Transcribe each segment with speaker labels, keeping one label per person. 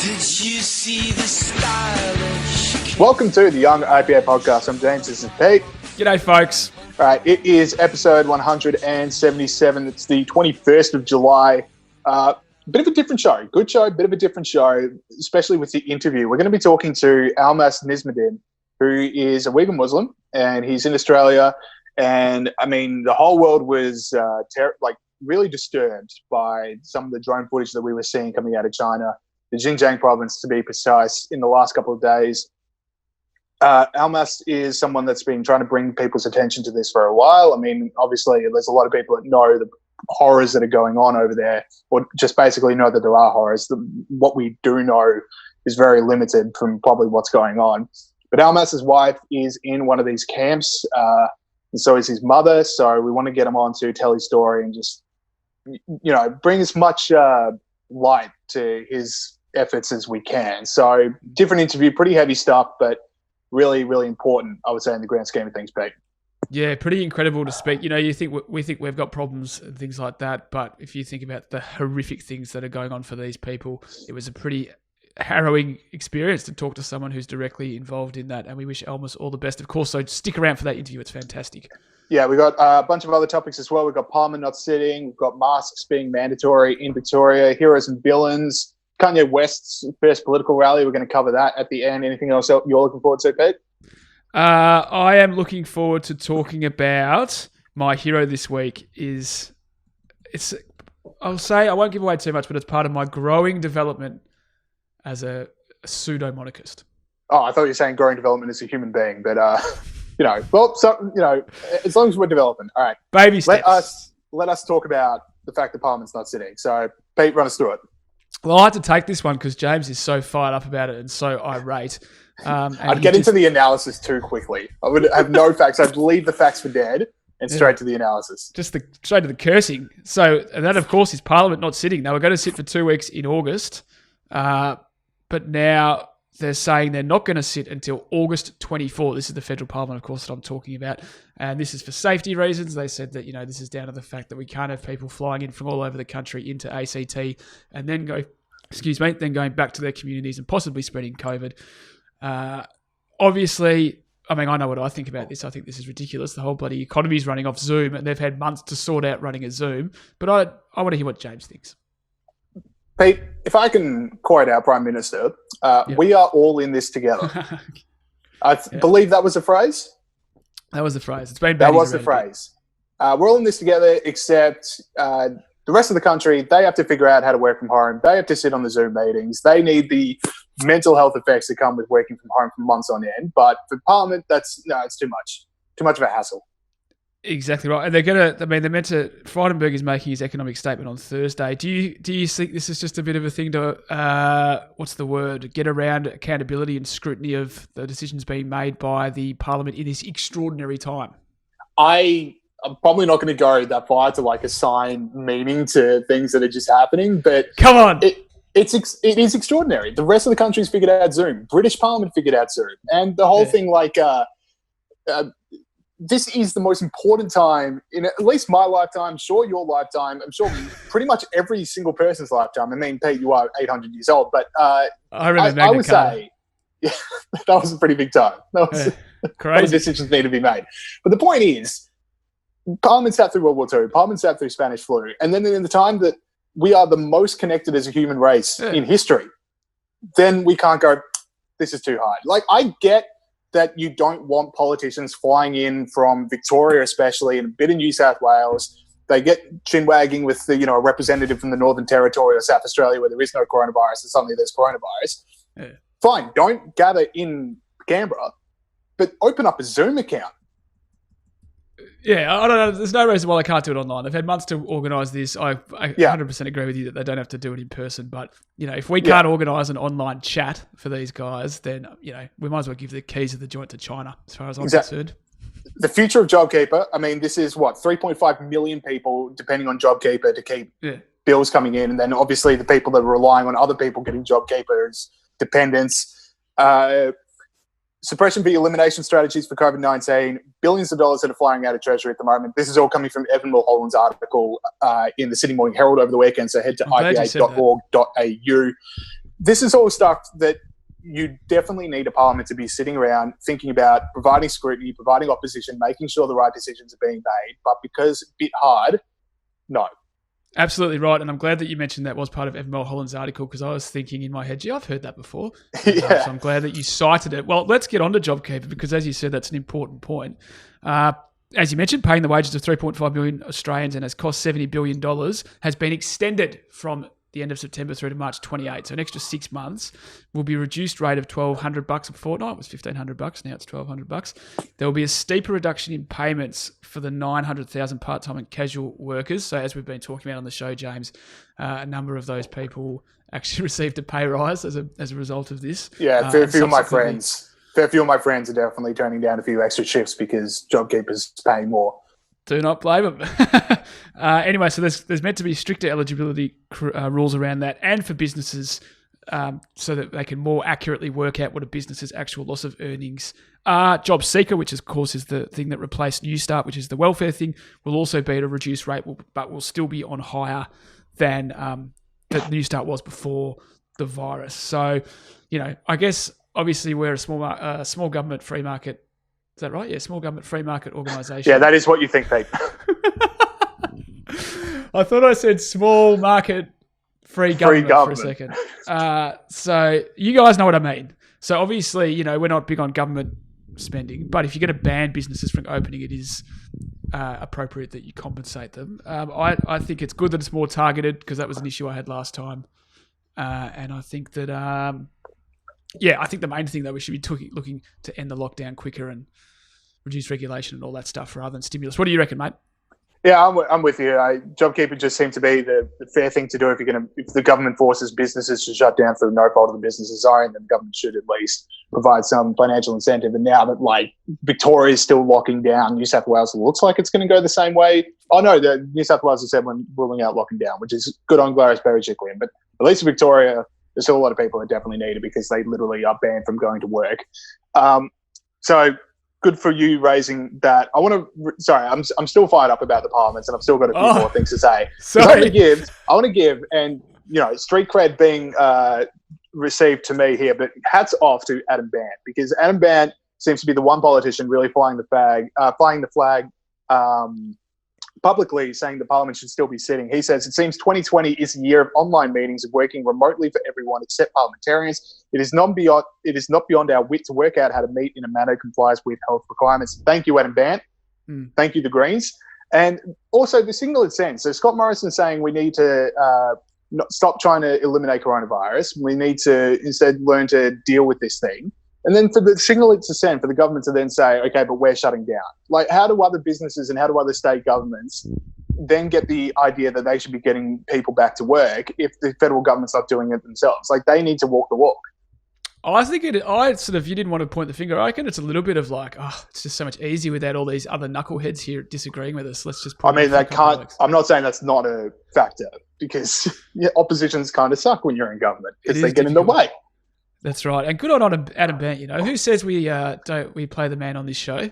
Speaker 1: Did you see the stylish?
Speaker 2: Welcome to the Young IPA podcast. I'm James. This is Pete.
Speaker 3: G'day, folks.
Speaker 2: All right, it is episode 177. It's the 21st of July. Bit of a different show. Good show, bit of a different show, especially with the interview. We're going to be talking to Almas Nizamidin, who is a Uighur Muslim, and he's in Australia. And, I mean, the whole world was really disturbed by some of the drone footage that we were seeing coming out of China, the Xinjiang province, to be precise, in the last couple of days. Almas is someone that's been trying to bring people's attention to this for a while. I mean, obviously, there's a lot of people that know the horrors that are going on over there, or just basically know that there are horrors. What we do know is very limited from probably what's going on. But Almas's wife is in one of these camps, and so is his mother. So we want to get him on to tell his story and just, bring as much light to his efforts as we can. So different interview, pretty heavy stuff, but really, really important, I would say, in the grand scheme of things, Pete.
Speaker 3: Yeah, pretty incredible to speak. You think we think we've got problems and things like that, but if you think about the horrific things that are going on for these people, it was a pretty harrowing experience to talk to someone who's directly involved in that, and we wish Almas all the best, of course. So stick around for that interview. It's fantastic. Yeah,
Speaker 2: we've got a bunch of other topics as well. We've got Parliament not sitting. We've got masks being mandatory in Victoria, heroes and villains, Kanye West's first political rally. We're going to cover that at the end. Anything else you're looking forward to, Pete?
Speaker 3: I am looking forward to talking about my hero this week. I'll say, I won't give away too much, but it's part of my growing development as a pseudo-monarchist.
Speaker 2: Oh, I thought you were saying growing development as a human being, but, as long as we're developing. All right.
Speaker 3: Baby steps.
Speaker 2: Let us talk about the fact that Parliament's not sitting. So, Pete, run us through it.
Speaker 3: Well, I had to take this one because James is so fired up about it and so irate.
Speaker 2: I'd get into the analysis too quickly. I would have no facts. I'd leave the facts for dead and straight to the analysis.
Speaker 3: Straight to the cursing. So, and that, of course, is Parliament not sitting. They were going to sit for 2 weeks in August, but now they're saying they're not going to sit until August 24. This is the federal parliament, of course, that I'm talking about. And this is for safety reasons. They said that, this is down to the fact that we can't have people flying in from all over the country into ACT and then going back to their communities and possibly spreading COVID. Obviously, I mean, I know what I think about this. I think this is ridiculous. The whole bloody economy is running off Zoom, and they've had months to sort out running a Zoom. But I want to hear what James thinks.
Speaker 2: Pete, if I can quote our Prime Minister, we are all in this together. I believe that was a phrase.
Speaker 3: That was the phrase. It's been
Speaker 2: that was the phrase. We're all in this together, except the rest of the country, they have to figure out how to work from home. They have to sit on the Zoom meetings. They need the mental health effects that come with working from home for months on end. But for Parliament, it's too much. Too much of a hassle.
Speaker 3: Exactly right. And they're meant to, Frydenberg is making his economic statement on Thursday. Do you think this is just a bit of a thing to, get around accountability and scrutiny of the decisions being made by the Parliament in this extraordinary time?
Speaker 2: I'm probably not going to go that far to assign meaning to things that are just happening, but
Speaker 3: come on.
Speaker 2: It is extraordinary. The rest of the country's figured out Zoom. British Parliament figured out Zoom. And the whole thing, this is the most important time in at least my lifetime, I'm sure your lifetime, I'm sure pretty much every single person's lifetime. I mean, Pete, you are 800 years old, but
Speaker 3: I remember
Speaker 2: I would say that was a pretty big time. That was
Speaker 3: crazy.
Speaker 2: A lot of decisions need to be made. But the point is, Parliament sat through World War II, Parliament sat through Spanish flu, and then in the time that we are the most connected as a human race in history, then we can't go, this is too hard. I get that you don't want politicians flying in from Victoria, especially, and a bit of New South Wales. They get chin-wagging with a representative from the Northern Territory or South Australia where there is no coronavirus and suddenly there's coronavirus. Yeah. Fine, don't gather in Canberra, but open up a Zoom account.
Speaker 3: Yeah, I don't know. There's no reason why they can't do it online. They've had months to organise this. I 100% agree with you that they don't have to do it in person. But, if we can't organise an online chat for these guys, then, we might as well give the keys of the joint to China, as far as I'm concerned.
Speaker 2: The future of JobKeeper, I mean, this is 3.5 million people depending on JobKeeper to keep bills coming in. And then obviously the people that are relying on other people getting JobKeeper as dependents. Suppression v. elimination strategies for COVID-19, billions of dollars that are flying out of Treasury at the moment. This is all coming from Evan Mulholland's article in the Sydney Morning Herald over the weekend, so head to ipa.org.au. this is all stuff that you definitely need a parliament to be sitting around thinking about, providing scrutiny, providing opposition, making sure the right decisions are being made. But because it's a bit hard, no.
Speaker 3: Absolutely right. And I'm glad that you mentioned that was part of Evan Mulholland's article, because I was thinking in my head, gee, I've heard that before.
Speaker 2: Yeah.
Speaker 3: So I'm glad that you cited it. Well, let's get on to JobKeeper, because as you said, that's an important point. As you mentioned, paying the wages of 3.5 million Australians and has cost $70 billion has been extended from the end of September through to March 28. So an extra 6 months will be a reduced rate of $1,200 a fortnight. It was $1,500. Now it's $1,200. There will be a steeper reduction in payments for the 900,000 part-time and casual workers. So as we've been talking about on the show, James, a number of those people actually received a pay rise as a result of this.
Speaker 2: Yeah, a few of my friends are definitely turning down a few extra shifts because JobKeeper's paying more.
Speaker 3: Do not blame them. Anyway, so there's meant to be stricter eligibility rules around that, and for businesses, so that they can more accurately work out what a business's actual loss of earnings are. Job Seeker, which of course is the thing that replaced New Start, which is the welfare thing, will also be at a reduced rate, but will still be on higher than that New Start was before the virus. So, I guess obviously we're a small government free market. Is that right? Yeah, small government free market organisation.
Speaker 2: Yeah, that is what you think, Pete.
Speaker 3: I thought I said small market free government for a second. So you guys know what I mean. So obviously, we're not big on government spending, but if you're going to ban businesses from opening, it is appropriate that you compensate them. I think it's good that it's more targeted, because that was an issue I had last time. And I think that, I think the main thing, though, we should be looking to end the lockdown quicker and reduce regulation and all that stuff rather than stimulus. What do you reckon, mate?
Speaker 2: Yeah, I'm with you. JobKeeper just seemed to be the fair thing to do. If the government forces businesses to shut down for no fault of the business's own, then the government should at least provide some financial incentive. And now that Victoria is still locking down, New South Wales looks like it's going to go the same way. Oh no, the New South Wales has said when ruling out locking down, which is good on Gladys Berejiklian. But at least in Victoria, there's still a lot of people that definitely need it because they literally are banned from going to work. So good for you raising that. I'm still fired up about the parliaments, and I've still got a few more things to say.
Speaker 3: Sorry.
Speaker 2: I want to give, and street cred being received to me here, but hats off to Adam Bandt, because Adam Bandt seems to be the one politician really flying the flag publicly, saying the parliament should still be sitting. He says, it seems 2020 is a year of online meetings, of working remotely for everyone except parliamentarians. It is not beyond our wit to work out how to meet in a manner that complies with health requirements. Thank you, Adam Bandt. Thank you, the Greens. And also the signal it sends. So Scott Morrison saying we need to stop trying to eliminate coronavirus. We need to instead learn to deal with this thing. And then for the signal it to send, for the government to then say, okay, but we're shutting down. How do other businesses and how do other state governments then get the idea that they should be getting people back to work if the federal government's not doing it themselves? They need to walk the walk.
Speaker 3: I think you didn't want to point the finger. I reckon it's a little bit of it's just so much easier without all these other knuckleheads here disagreeing with us. Let's just
Speaker 2: I'm not saying that's not a factor, because oppositions kind of suck when you're in government because they get in the way.
Speaker 3: That's right. And good on Adam Bandt, Who says we play the man on this show?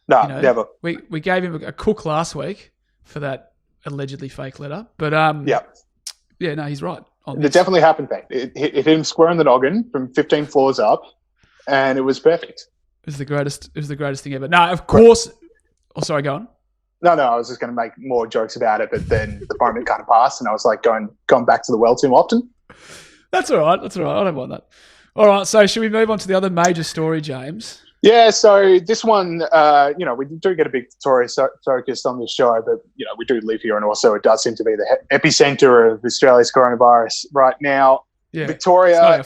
Speaker 2: No, never.
Speaker 3: We gave him a cook last week for that allegedly fake letter. But he's right.
Speaker 2: It definitely happened, mate. It hit him square in the noggin from 15 floors up, and it was perfect.
Speaker 3: It was the greatest thing ever. No, of course. Oh, sorry, go on.
Speaker 2: No, I was just going to make more jokes about it, but then the moment kind of passed, and I was going back to the well too often. That's all right. I
Speaker 3: don't mind that. All right, so should we move on to the other major story, James?
Speaker 2: Yeah, so this one, we do get a big Victoria focus on this show, but, we do live here, and also it does seem to be the epicentre of Australia's coronavirus right now. Yeah, Victoria,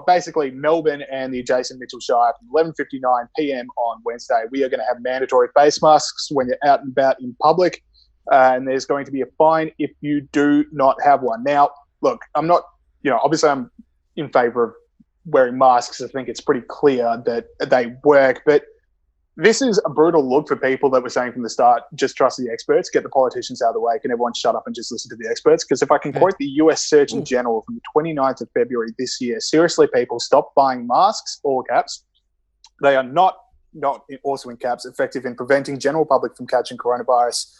Speaker 2: basically Melbourne and the adjacent Mitchell Shire from 11:59 p.m. on Wednesday, we are going to have mandatory face masks when you're out and about in public, and there's going to be a fine if you do not have one. Now, look, I'm not, obviously I'm in favour of wearing masks. I think it's pretty clear that they work, but this is a brutal look for people that were saying from the start, just trust the experts, get the politicians out of the way, can everyone shut up and just listen to the experts? Because if I can quote the US Surgeon General from the 29th of February this year, seriously, people, stop buying masks, all caps. They are not also in caps, effective in preventing general public from catching coronavirus.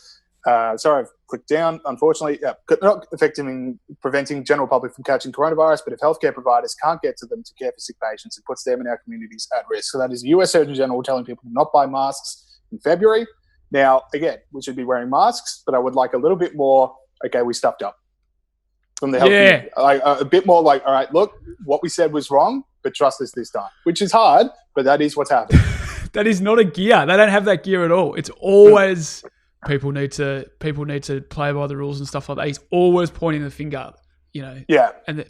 Speaker 2: Sorry, I've clicked down. Unfortunately, not preventing general public from catching coronavirus, but if healthcare providers can't get to them to care for sick patients, it puts them and our communities at risk. So that is the US Surgeon General telling people to not buy masks in February. Now, again, we should be wearing masks, but I would like a little bit more, okay, we stuffed up from the health community. A bit more like, all right, look, what we said was wrong, but trust us this time, which is hard, but that is what's happening.
Speaker 3: That is not a gear. They don't have that gear at all. It's always people need to play by the rules and stuff like that. He's always pointing the finger,
Speaker 2: Yeah.
Speaker 3: And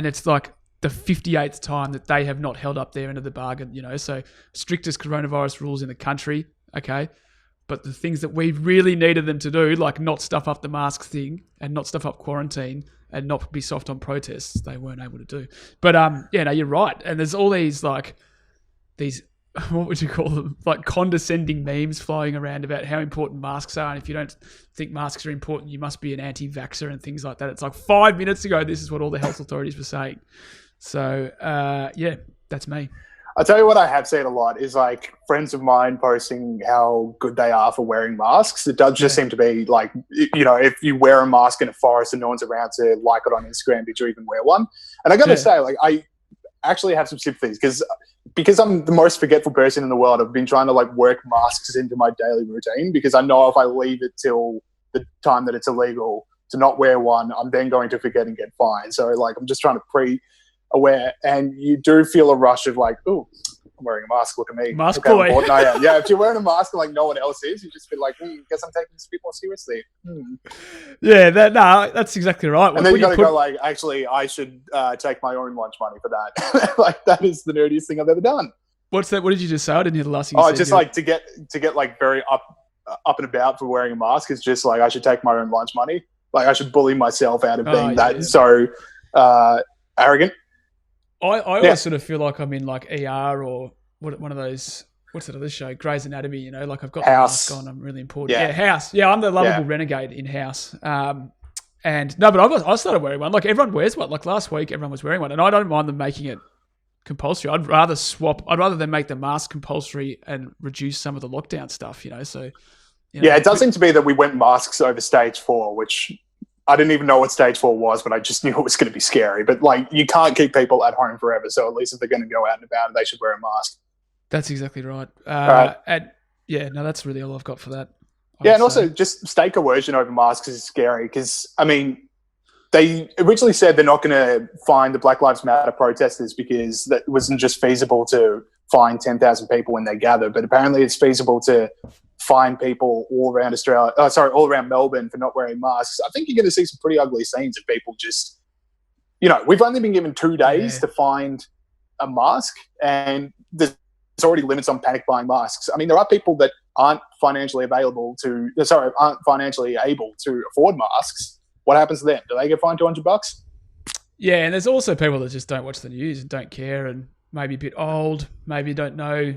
Speaker 3: it's like the 58th time that they have not held up their end of the bargain, So strictest coronavirus rules in the country, okay? But the things that we really needed them to do, like not stuff up the mask thing and not stuff up quarantine and not be soft on protests, they weren't able to do. But you're right. And there's all these what would you call them? Like condescending memes flying around about how important masks are. And if you don't think masks are important, you must be an anti-vaxxer and things like that. It's like 5 minutes ago, this is what all the health authorities were saying. So, that's me.
Speaker 2: I'll tell you what I have seen a lot is like friends of mine posting how good they are for wearing masks. It does just seem to be like, if you wear a mask in a forest and no one's around to like it on Instagram, did you even wear one? And I got to say, like, I actually have some sympathies because I'm the most forgetful person in the world. I've been trying to like work masks into my daily routine because I know if I leave it till the time that it's illegal to not wear one, I'm then going to forget and get fined. So like, I'm just trying to pre-aware, and you do feel a rush of like, oh, I'm wearing a mask. Look at me.
Speaker 3: Mask boy.
Speaker 2: I am. Yeah, if you're wearing a mask and like no one else is, you just feel like, guess I'm taking this a bit more seriously.
Speaker 3: Yeah, that's exactly right.
Speaker 2: And then you got to go like, actually, I should take my own lunch money for that. Like that is the nerdiest thing I've ever done.
Speaker 3: What's that? What did you just say? I didn't hear the last thing you said.
Speaker 2: Just like to get like very up and about for wearing a mask is just like I should take my own lunch money. Like I should bully myself out of being so arrogant.
Speaker 3: I always sort of feel like I'm in like ER or one of those, what's that other show? Grey's Anatomy, like I've got
Speaker 2: House.
Speaker 3: my mask on, I'm really important. Yeah, House. Yeah, I'm the lovable renegade in House. And no, but I started wearing one. Like everyone wears one. Like last week, everyone was wearing one. And I don't mind them making it compulsory. I'd rather them make the mask compulsory and reduce some of the lockdown stuff, So,
Speaker 2: it does seem to be that we went masks over stage 4, which I didn't even know what stage 4 was, but I just knew it was going to be scary. But like, you can't keep people at home forever. So at least if they're going to go out and about, they should wear a mask. That's
Speaker 3: exactly right.
Speaker 2: Right.
Speaker 3: And that's really all I've got for that.
Speaker 2: And also just state coercion over masks is scary because, I mean, they originally said they're not going to fine the Black Lives Matter protesters because that wasn't just feasible to fine 10,000 people when they gather, but apparently it's feasible to fine people all around all around Melbourne for not wearing masks. I think you're going to see some pretty ugly scenes of people just, we've only been given 2 days to find a mask, and there's already limits on panic buying masks. I mean, there are people that aren't financially able to afford masks. What happens to them? Do they get fined $200?
Speaker 3: Yeah, and there's also people that just don't watch the news and don't care and maybe a bit old, maybe don't know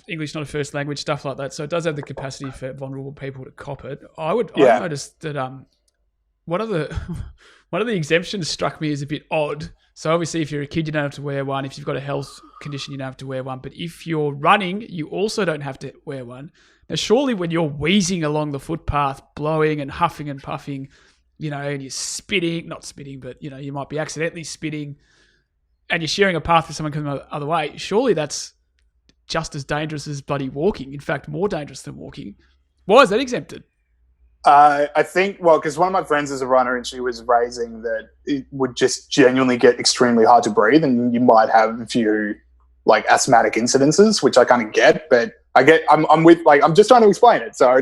Speaker 3: English not a first language, stuff like that. So it does have the capacity for vulnerable people to cop it. I noticed that one of the exemptions struck me as a bit odd. So obviously if you're a kid, you don't have to wear one. If you've got a health condition, you don't have to wear one. But if you're running, you also don't have to wear one. Now, surely when you're wheezing along the footpath, blowing and huffing and puffing, and you're not spitting, but, you might be accidentally spitting and you're sharing a path with someone coming the other way, surely that's just as dangerous as bloody walking. In fact, more dangerous than walking. Why is that exempted?
Speaker 2: I think, because one of my friends is a runner and she was raising that it would just genuinely get extremely hard to breathe and you might have a few like asthmatic incidences, which I kind of get, but I'm just trying to explain it. So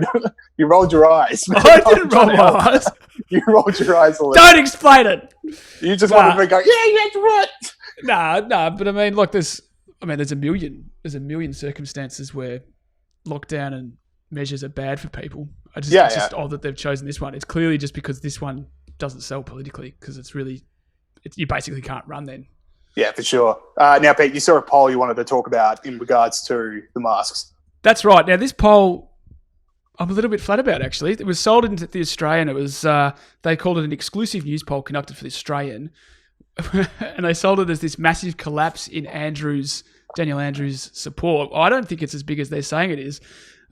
Speaker 2: you rolled your eyes.
Speaker 3: I didn't roll my eyes.
Speaker 2: You rolled your eyes a little.
Speaker 3: Don't explain it.
Speaker 2: You just wanted to go, yeah, that's right.
Speaker 3: Nah, but I mean, look, there's a million circumstances where lockdown and measures are bad for people. It's just odd that they've chosen this one. It's clearly just because this one doesn't sell politically because you basically can't run then.
Speaker 2: Yeah, for sure. Now, Pete, you saw a poll you wanted to talk about in regards to the masks.
Speaker 3: That's right. Now, this poll, I'm a little bit flat about, actually. It was sold into the Australian. It was they called it an exclusive news poll conducted for the Australian. And they sold it as this massive collapse in Daniel Andrews' support. I don't think it's as big as they're saying it is.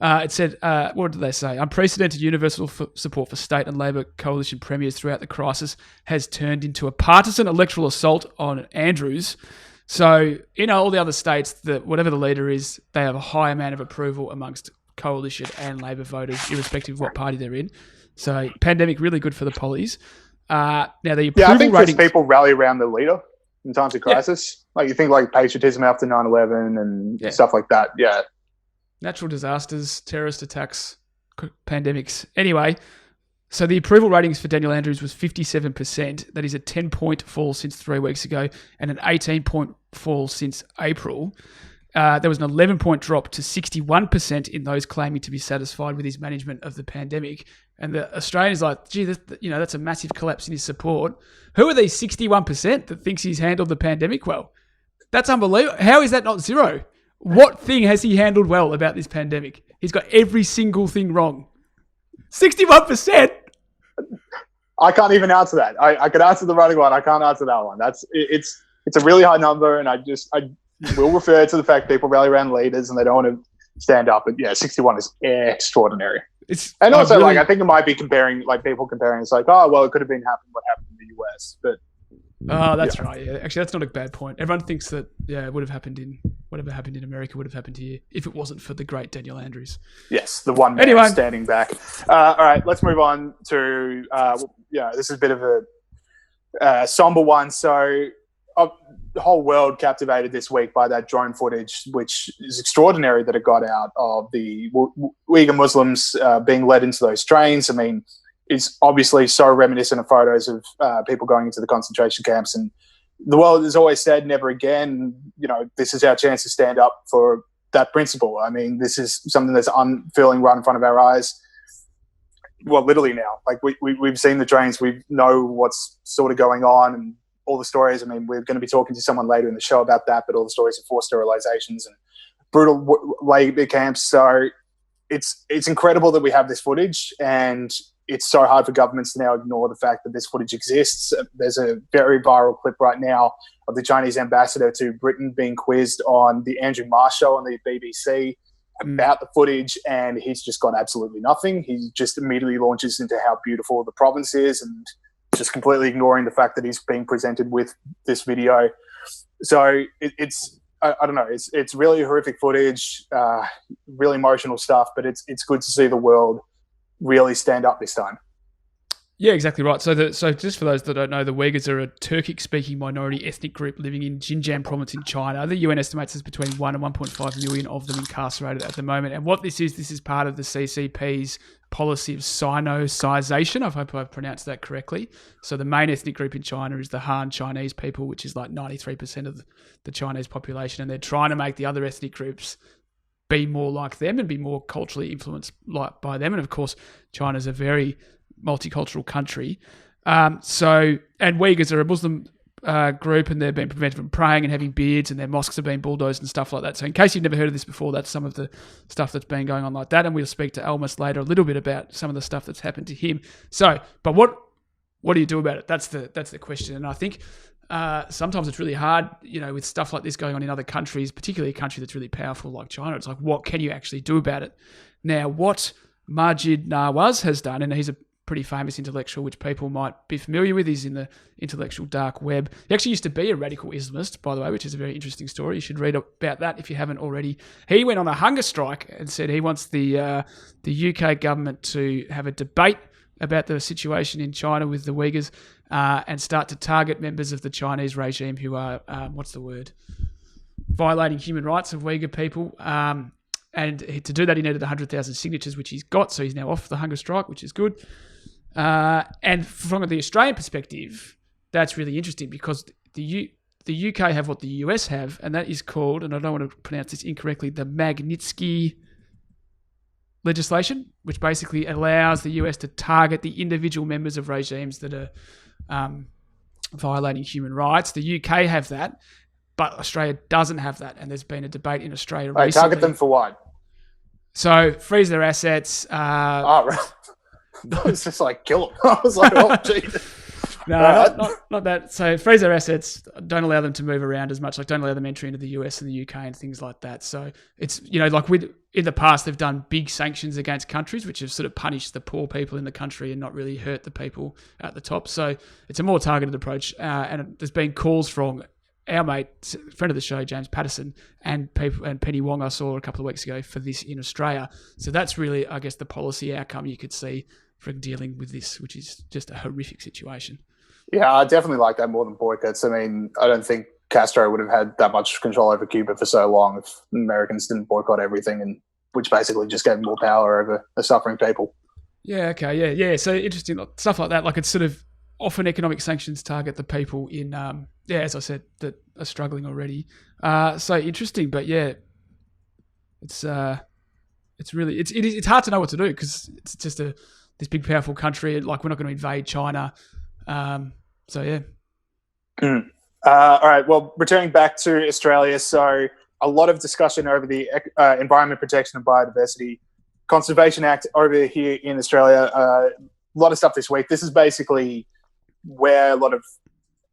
Speaker 3: It said, what did they say? Unprecedented universal support for state and Labor coalition premiers throughout the crisis has turned into a partisan electoral assault on Andrews. So, all the other states, that whatever the leader is, they have a high amount of approval amongst coalition and Labor voters, irrespective of what party they're in. So, pandemic really good for the pollies. Now, the approval
Speaker 2: I think
Speaker 3: ratings,
Speaker 2: people rally around the leader in times of crisis. Like you think like patriotism after 9/11 and stuff like that. Yeah.
Speaker 3: Natural disasters, terrorist attacks, pandemics. Anyway, so the approval ratings for Daniel Andrews was 57%. That is a 10-point fall since 3 weeks ago and an 18-point fall since April. There was an 11-point drop to 61% in those claiming to be satisfied with his management of the pandemic. And the Australians are like, gee, that's a massive collapse in his support. Who are these 61% that thinks he's handled the pandemic well? That's unbelievable. How is that not zero? What thing has he handled well about this pandemic? He's got every single thing wrong. 61%?
Speaker 2: I can't even answer that. I could answer the running one. I can't answer that one. It's a really high number, and I will refer to the fact people rally around leaders and they don't want to stand up. But yeah, 61 is extraordinary. And also, I think it might be comparing. It's like, oh, well, it could have been what happened in the US, but.
Speaker 3: Oh, that's right. Yeah, actually, that's not a bad point. Everyone thinks that it would have happened in whatever happened in America would have happened here if it wasn't for the great Daniel Andrews.
Speaker 2: Yes, the one man standing back. All right, let's move on to this is a bit of a somber one. So the whole world captivated this week by that drone footage, which is extraordinary that it got out of the Uighur Muslims being led into those trains. I mean, it's obviously so reminiscent of photos of people going into the concentration camps. And the world has always said, never again. This is our chance to stand up for that principle. I mean, this is something that's unfurling right in front of our eyes. Well, literally now. Like, we've seen the trains. We know what's sort of going on and all the stories. I mean, we're going to be talking to someone later in the show about that, but all the stories of forced sterilizations and brutal labor camps. So it's incredible that we have this footage, and it's so hard for governments to now ignore the fact that this footage exists. There's a very viral clip right now of the Chinese ambassador to Britain being quizzed on the Andrew Marr show on the BBC about the footage, and he's just got absolutely nothing. He just immediately launches into how beautiful the province is and just completely ignoring the fact that he's being presented with this video. So it's I don't know. It's really horrific footage, really emotional stuff, but it's good to see the world really stand up this time.
Speaker 3: Yeah, exactly right. So just for those that don't know, the Uyghurs are a Turkic-speaking minority ethnic group living in Xinjiang province in China. The UN estimates there's between 1 and 1.5 million of them incarcerated at the moment. And what this is part of the CCP's policy of Sinicization. I hope I've pronounced that correctly. So the main ethnic group in China is the Han Chinese people, which is like 93% of the Chinese population. And they're trying to make the other ethnic groups be more like them and be more culturally influenced by them. And of course, China's a very multicultural country. And Uyghurs are a Muslim group, and they've been prevented from praying and having beards, and their mosques have been bulldozed and stuff like that. So in case you've never heard of this before, that's some of the stuff that's been going on like that. And we'll speak to Almas later a little bit about some of the stuff that's happened to him. So, but what do you do about it? That's the question. And I think sometimes it's really hard, with stuff like this going on in other countries, particularly a country that's really powerful like China. It's like, what can you actually do about it? Now, what Majid Nawaz has done, and he's a pretty famous intellectual, which people might be familiar with. He's in the intellectual dark web. He actually used to be a radical Islamist, by the way, which is a very interesting story. You should read about that if you haven't already. He went on a hunger strike and said he wants the UK government to have a debate about the situation in China with the Uyghurs and start to target members of the Chinese regime who are, violating human rights of Uyghur people. And to do that, he needed 100,000 signatures, which he's got. So he's now off the hunger strike, which is good. And from the Australian perspective, that's really interesting because the UK have what the US have, and that is called, and I don't want to pronounce this incorrectly, the Magnitsky legislation, which basically allows the US to target the individual members of regimes that are violating human rights. The UK have that, but Australia doesn't have that, and there's been a debate in Australia recently.
Speaker 2: Target them for what?
Speaker 3: So freeze their assets.
Speaker 2: Right. It's just like kill them. I was like, oh, Jesus.
Speaker 3: No, not that. So freeze their assets. Don't allow them to move around as much. Like don't allow them entry into the US and the UK and things like that. So it's, like in the past, they've done big sanctions against countries, which have sort of punished the poor people in the country and not really hurt the people at the top. So it's a more targeted approach. And there's been calls from our mate, friend of the show, James Patterson, and Penny Wong I saw a couple of weeks ago for this in Australia. So that's really, I guess, the policy outcome you could see for dealing with this, which is just a horrific situation.
Speaker 2: Yeah, I definitely like that more than boycotts. I mean, I don't think Castro would have had that much control over Cuba for so long if Americans didn't boycott everything, and which basically just gave more power over the suffering people.
Speaker 3: Yeah, okay, yeah. So interesting stuff like that. Like it's sort of often economic sanctions target the people in, as I said, that are struggling already. So interesting, but yeah, it's really it's hard to know what to do because it's just this big powerful country. Like we're not going to invade China. So yeah.
Speaker 2: All right. Well, returning back to Australia, so a lot of discussion over the Environment Protection and Biodiversity Conservation Act over here in Australia. A lot of stuff this week. This is basically where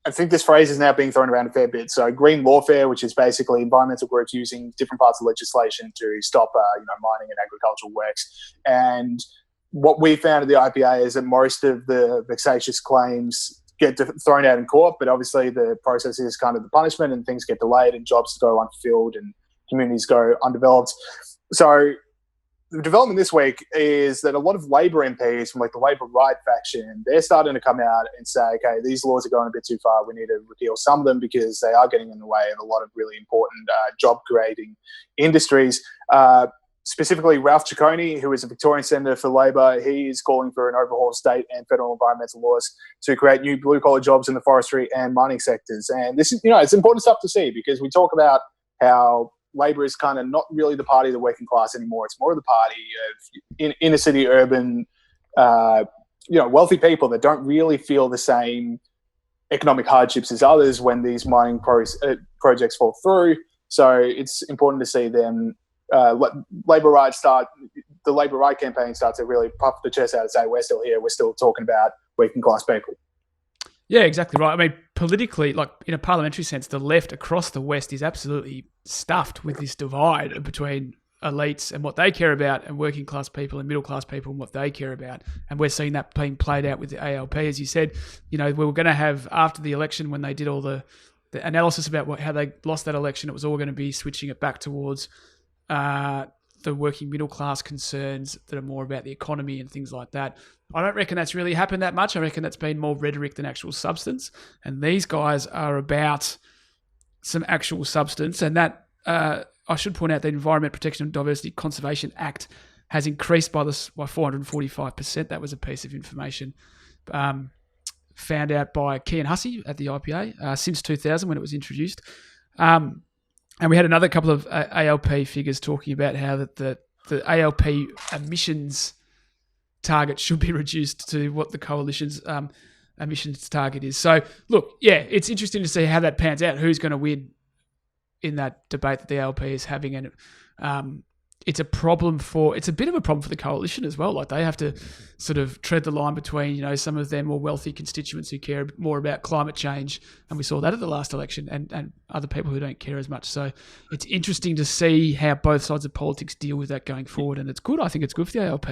Speaker 2: I think this phrase is now being thrown around a fair bit. So green lawfare, which is basically environmental groups using different parts of legislation to stop, mining and agricultural works. And what we found at the IPA is that most of the vexatious claims get thrown out in court, but obviously the process is kind of the punishment and things get delayed and jobs go unfulfilled and communities go undeveloped. So the development this week is that a lot of Labor MPs from like the Labor right faction, they're starting to come out and say, okay, these laws are going a bit too far. We need to repeal some of them because they are getting in the way of a lot of really important job creating industries. Specifically, Ralph Ciccone, who is a Victorian Senator for Labor, he is calling for an overhaul of state and federal environmental laws to create new blue-collar jobs in the forestry and mining sectors. And this is, it's important stuff to see because we talk about how Labor is kind of not really the party of the working class anymore. It's more of the party of inner-city, urban, wealthy people that don't really feel the same economic hardships as others when these mining projects fall through. So it's important to see them the Labor right campaign starts to really puff the chest out and say, we're still here, we're still talking about working class people.
Speaker 3: Yeah, exactly right. I mean, politically, like in a parliamentary sense, the left across the West is absolutely stuffed with this divide between elites and what they care about and working class people and middle class people and what they care about. And we're seeing that being played out with the ALP. As you said, we were going to have, after the election, when they did all the analysis about how they lost that election, it was all going to be switching it back towards the working middle class concerns that are more about the economy and things like that. I don't reckon that's really happened that much. I reckon that's been more rhetoric than actual substance. And these guys are about some actual substance. And that, I should point out, the Environment Protection and Diversity Conservation Act has increased by 445%. That was a piece of information found out by Kian Hussey at the IPA since 2000 when it was introduced. And we had another couple of ALP figures talking about how that the ALP emissions target should be reduced to what the coalition's emissions target is. So, look, yeah, it's interesting to see how that pans out, who's going to win in that debate that the ALP is having. And it's a bit of a problem for the coalition as well. Like they have to sort of tread the line between, some of their more wealthy constituents who care more about climate change. And we saw that at the last election and other people who don't care as much. So it's interesting to see how both sides of politics deal with that going forward. And it's good. I think it's good for the ALP.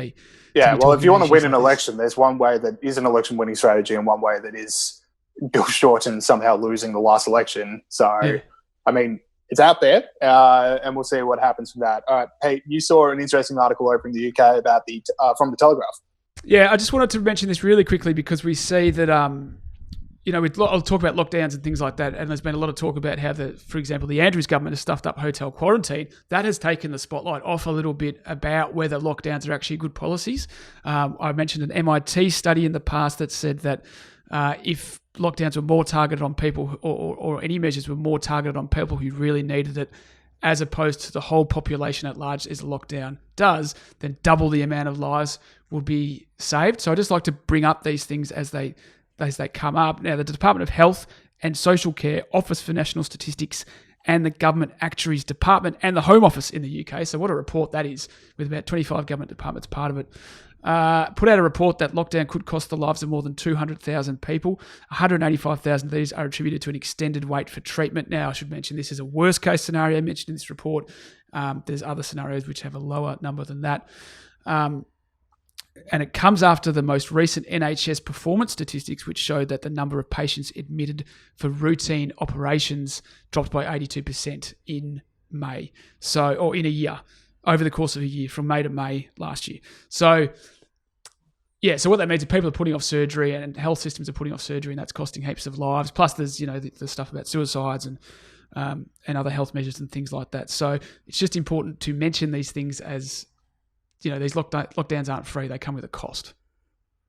Speaker 2: Yeah. Well, if you want to win an election, there's one way that is an election winning strategy and one way that is Bill Shorten somehow losing the last election. So, yeah. I mean, it's out there, and we'll see what happens from that. All right, hey, you saw an interesting article over in the UK about from the Telegraph.
Speaker 3: Yeah, I just wanted to mention this really quickly because we see that, I'll talk about lockdowns and things like that, and there's been a lot of talk about how, for example, the Andrews government has stuffed up hotel quarantine. That has taken the spotlight off a little bit about whether lockdowns are actually good policies. I mentioned an MIT study in the past that said that if lockdowns were more targeted on people or any measures were more targeted on people who really needed it, as opposed to the whole population at large as a lockdown does, then double the amount of lives would be saved. So I just like to bring up these things as they come up. Now, the Department of Health and Social Care, Office for National Statistics and the Government Actuaries Department and the Home Office in the UK. So what a report that is, with about 25 government departments part of it. Put out a report that lockdown could cost the lives of more than 200,000 people. 185,000 of these are attributed to an extended wait for treatment. Now, I should mention this is a worst case scenario mentioned in this report. There's other scenarios which have a lower number than that. And it comes after the most recent NHS performance statistics, which showed that the number of patients admitted for routine operations dropped by 82% in May. Or in a year, over the course of a year, from May to May last year. So what that means is people are putting off surgery and health systems are putting off surgery, and that's costing heaps of lives. Plus there's, the stuff about suicides and other health measures and things like that. So it's just important to mention these things as, these lockdowns aren't free. They come with a cost.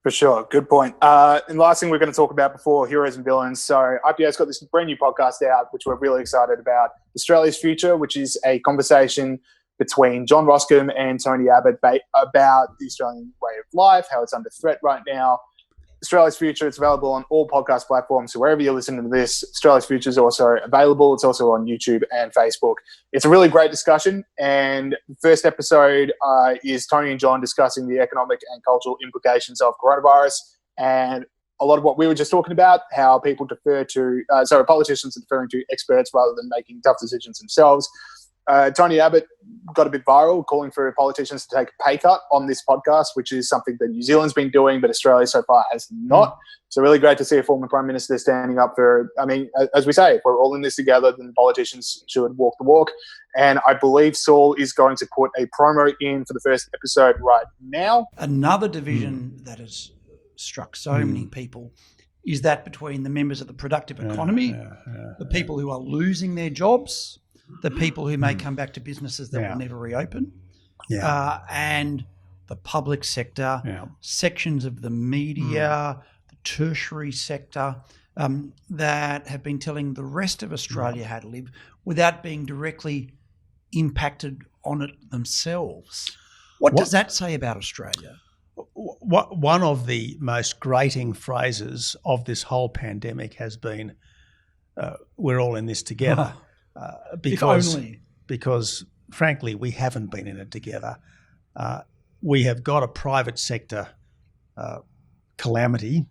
Speaker 2: For sure. Good point. And last thing we're going to talk about before heroes and villains. So IPA's got this brand new podcast out, which we're really excited about. Australia's Future, which is a conversation between John Roscombe and Tony Abbott about the Australian way of life, how it's under threat right now. Australia's Future, it's available on all podcast platforms. So wherever you're listening to this, Australia's Future is also available. It's also on YouTube and Facebook. It's a really great discussion. And the first episode is Tony and John discussing the economic and cultural implications of coronavirus. And a lot of what we were just talking about, how people politicians are deferring to experts rather than making tough decisions themselves. Tony Abbott got a bit viral, calling for politicians to take a pay cut on this podcast, which is something that New Zealand's been doing, but Australia so far has not. So really great to see a former Prime Minister standing up for, as we say, if we're all in this together, then politicians should walk the walk. And I believe Saul is going to put a promo in for the first episode right now.
Speaker 4: Another division that has struck so many people is that between the members of the productive economy, the people who are losing their jobs, the people who may come back to businesses that will never reopen, and the public sector, sections of the media, the tertiary sector, that have been telling the rest of Australia how to live without being directly impacted on it themselves. What does that say about Australia?
Speaker 5: One of the most grating phrases of this whole pandemic has been, we're all in this together. Because frankly, we haven't been in it together. We have got a private sector calamity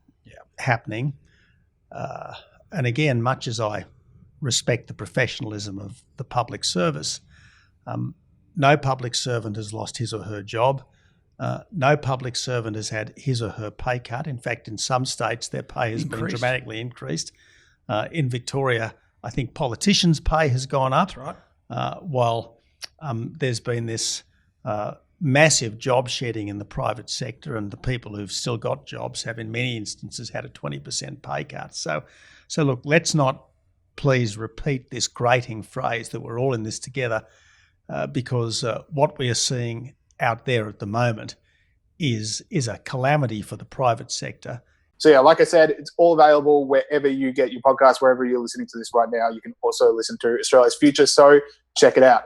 Speaker 5: happening. And again, much as I respect the professionalism of the public service, no public servant has lost his or her job. No public servant has had his or her pay cut. In fact, in some states, their pay has been dramatically increased. In Victoria, I think politicians' pay has gone up.
Speaker 4: That's right.
Speaker 5: While there's been this massive job shedding in the private sector, and the people who've still got jobs have in many instances had a 20% pay cut. So look, let's not please repeat this grating phrase that we're all in this together, because what we are seeing out there at the moment is a calamity for the private sector.
Speaker 2: So like I said, it's all available wherever you get your podcast, wherever you're listening to this right now. You can also listen to Australia's Future, so check it out.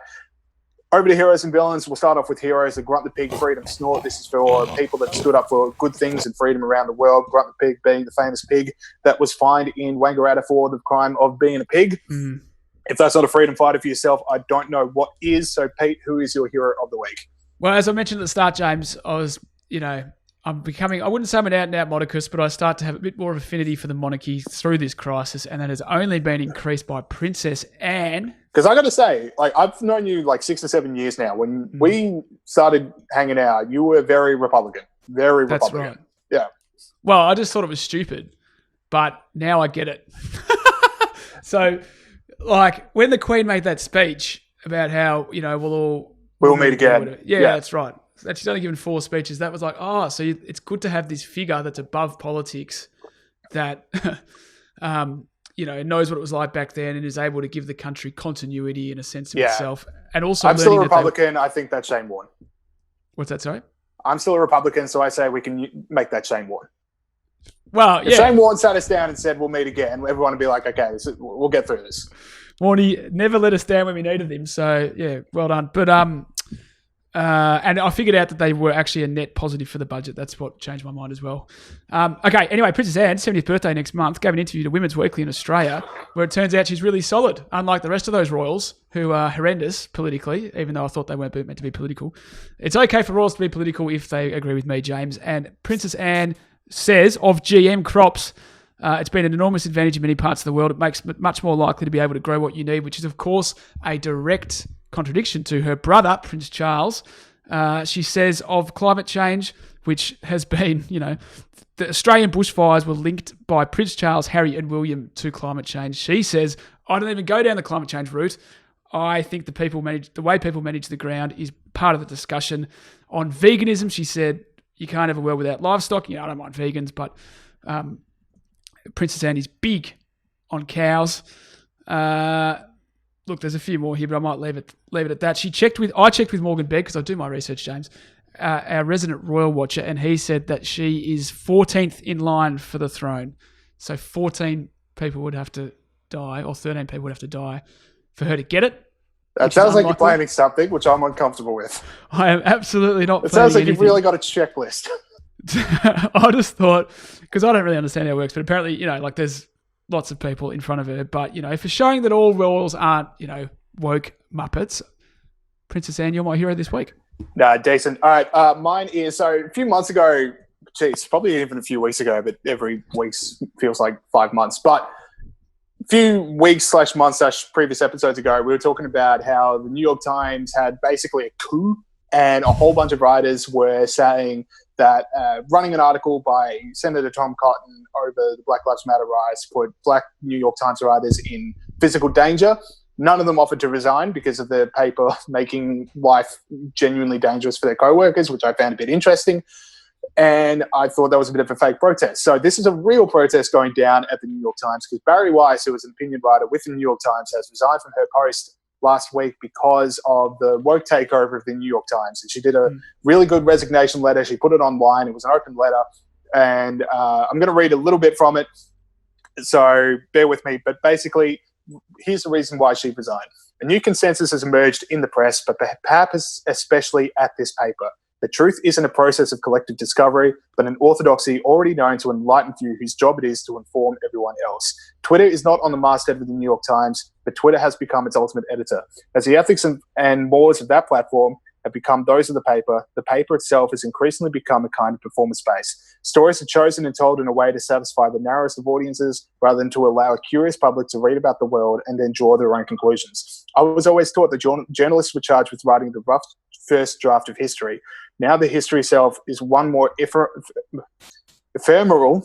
Speaker 2: Over to heroes and villains. We'll start off with heroes. The Grunt the Pig Freedom Snort. This is for people that stood up for good things and freedom around the world. Grunt the Pig being the famous pig that was fined in Wangaratta for the crime of being a pig. If that's not a freedom fighter for yourself, I don't know what is. So Pete, who is your hero of the week?
Speaker 3: Well, as I mentioned at the start, James, I'm becoming, I wouldn't say I'm an out-and-out monarchist, but I start to have a bit more of affinity for the monarchy through this crisis, and that has only been increased by Princess Anne.
Speaker 2: Because I got to say, I've known you 6 or 7 years now. When we started hanging out, you were very Republican. Very Republican.
Speaker 3: That's right.
Speaker 2: Yeah.
Speaker 3: Well, I just thought it was stupid, but now I get it. So, when the Queen made that speech about how, we'll
Speaker 2: meet again.
Speaker 3: Yeah, that's right. That she's only given 4 speeches. That was it's good to have this figure that's above politics that, knows what it was like back then and is able to give the country continuity and a sense of itself. And also,
Speaker 2: I'm still a Republican. I think that's shame worn.
Speaker 3: What's that, sorry?
Speaker 2: I'm still a Republican, so I say we can make that shame worn.
Speaker 3: Well,
Speaker 2: if Shane Warne sat us down and said, we'll meet again, everyone would be like, okay, we'll get through this.
Speaker 3: Warney never let us down when we needed him. So, yeah, well done. But, And I figured out that they were actually a net positive for the budget. That's what changed my mind as well. Okay, anyway, Princess Anne's 70th birthday next month, gave an interview to Women's Weekly in Australia, where it turns out she's really solid, unlike the rest of those royals who are horrendous politically, even though I thought they weren't meant to be political. It's okay for royals to be political if they agree with me, James. And Princess Anne says of GM crops, it's been an enormous advantage in many parts of the world. It makes it much more likely to be able to grow what you need, which is, of course, a direct contradiction to her brother, Prince Charles. She says of climate change, which has been, the Australian bushfires were linked by Prince Charles, Harry and William to climate change. She says, I don't even go down the climate change route. I think the way people manage the ground is part of the discussion. On veganism, she said, you can't have a world without livestock. I don't mind vegans, but Princess Anne is big on cows. Look, there's a few more here, but I might leave it at that. I checked with Morgan Begg, because I do my research, James, our resident royal watcher, and he said that she is 14th in line for the throne. So 14 people would have to die, or 13 people would have to die for her to get it.
Speaker 2: That sounds like you're planning something, which I'm uncomfortable with.
Speaker 3: I am absolutely not.
Speaker 2: It sounds like you've really got a checklist.
Speaker 3: I just thought, because I don't really understand how it works, but apparently, there's lots of people in front of her. But, for showing that all royals aren't, woke muppets, Princess Anne, you're my hero this week.
Speaker 2: Nah, decent. All right, mine is, so a few months ago, probably even a few weeks ago, but every week feels like 5 months. But a few weeks / months / previous episodes ago, we were talking about how the New York Times had basically a coup, and a whole bunch of writers were saying that running an article by Senator Tom Cotton over the Black Lives Matter riots put Black New York Times writers in physical danger. None of them offered to resign because of the paper making life genuinely dangerous for their co-workers, which I found a bit interesting. And I thought that was a bit of a fake protest. So this is a real protest going down at the New York Times, because Bari Weiss, who was an opinion writer with the New York Times, has resigned from her post last week because of the woke takeover of the New York Times. And she did a really good resignation letter. She put it online. It was an open letter. And I'm going to read a little bit from it, so bear with me. But basically, here's the reason why she resigned. A new consensus has emerged in the press, but perhaps especially at this paper. The truth isn't a process of collective discovery, but an orthodoxy already known to enlightened few whose job it is to inform everyone else. Twitter is not on the masthead of the New York Times, but Twitter has become its ultimate editor. As the ethics and mores of that platform have become those of the paper itself has increasingly become a kind of performance space. Stories are chosen and told in a way to satisfy the narrowest of audiences rather than to allow a curious public to read about the world and then draw their own conclusions. I was always taught that journalists were charged with writing the rough first draft of history. Now the history itself is one more ephemeral.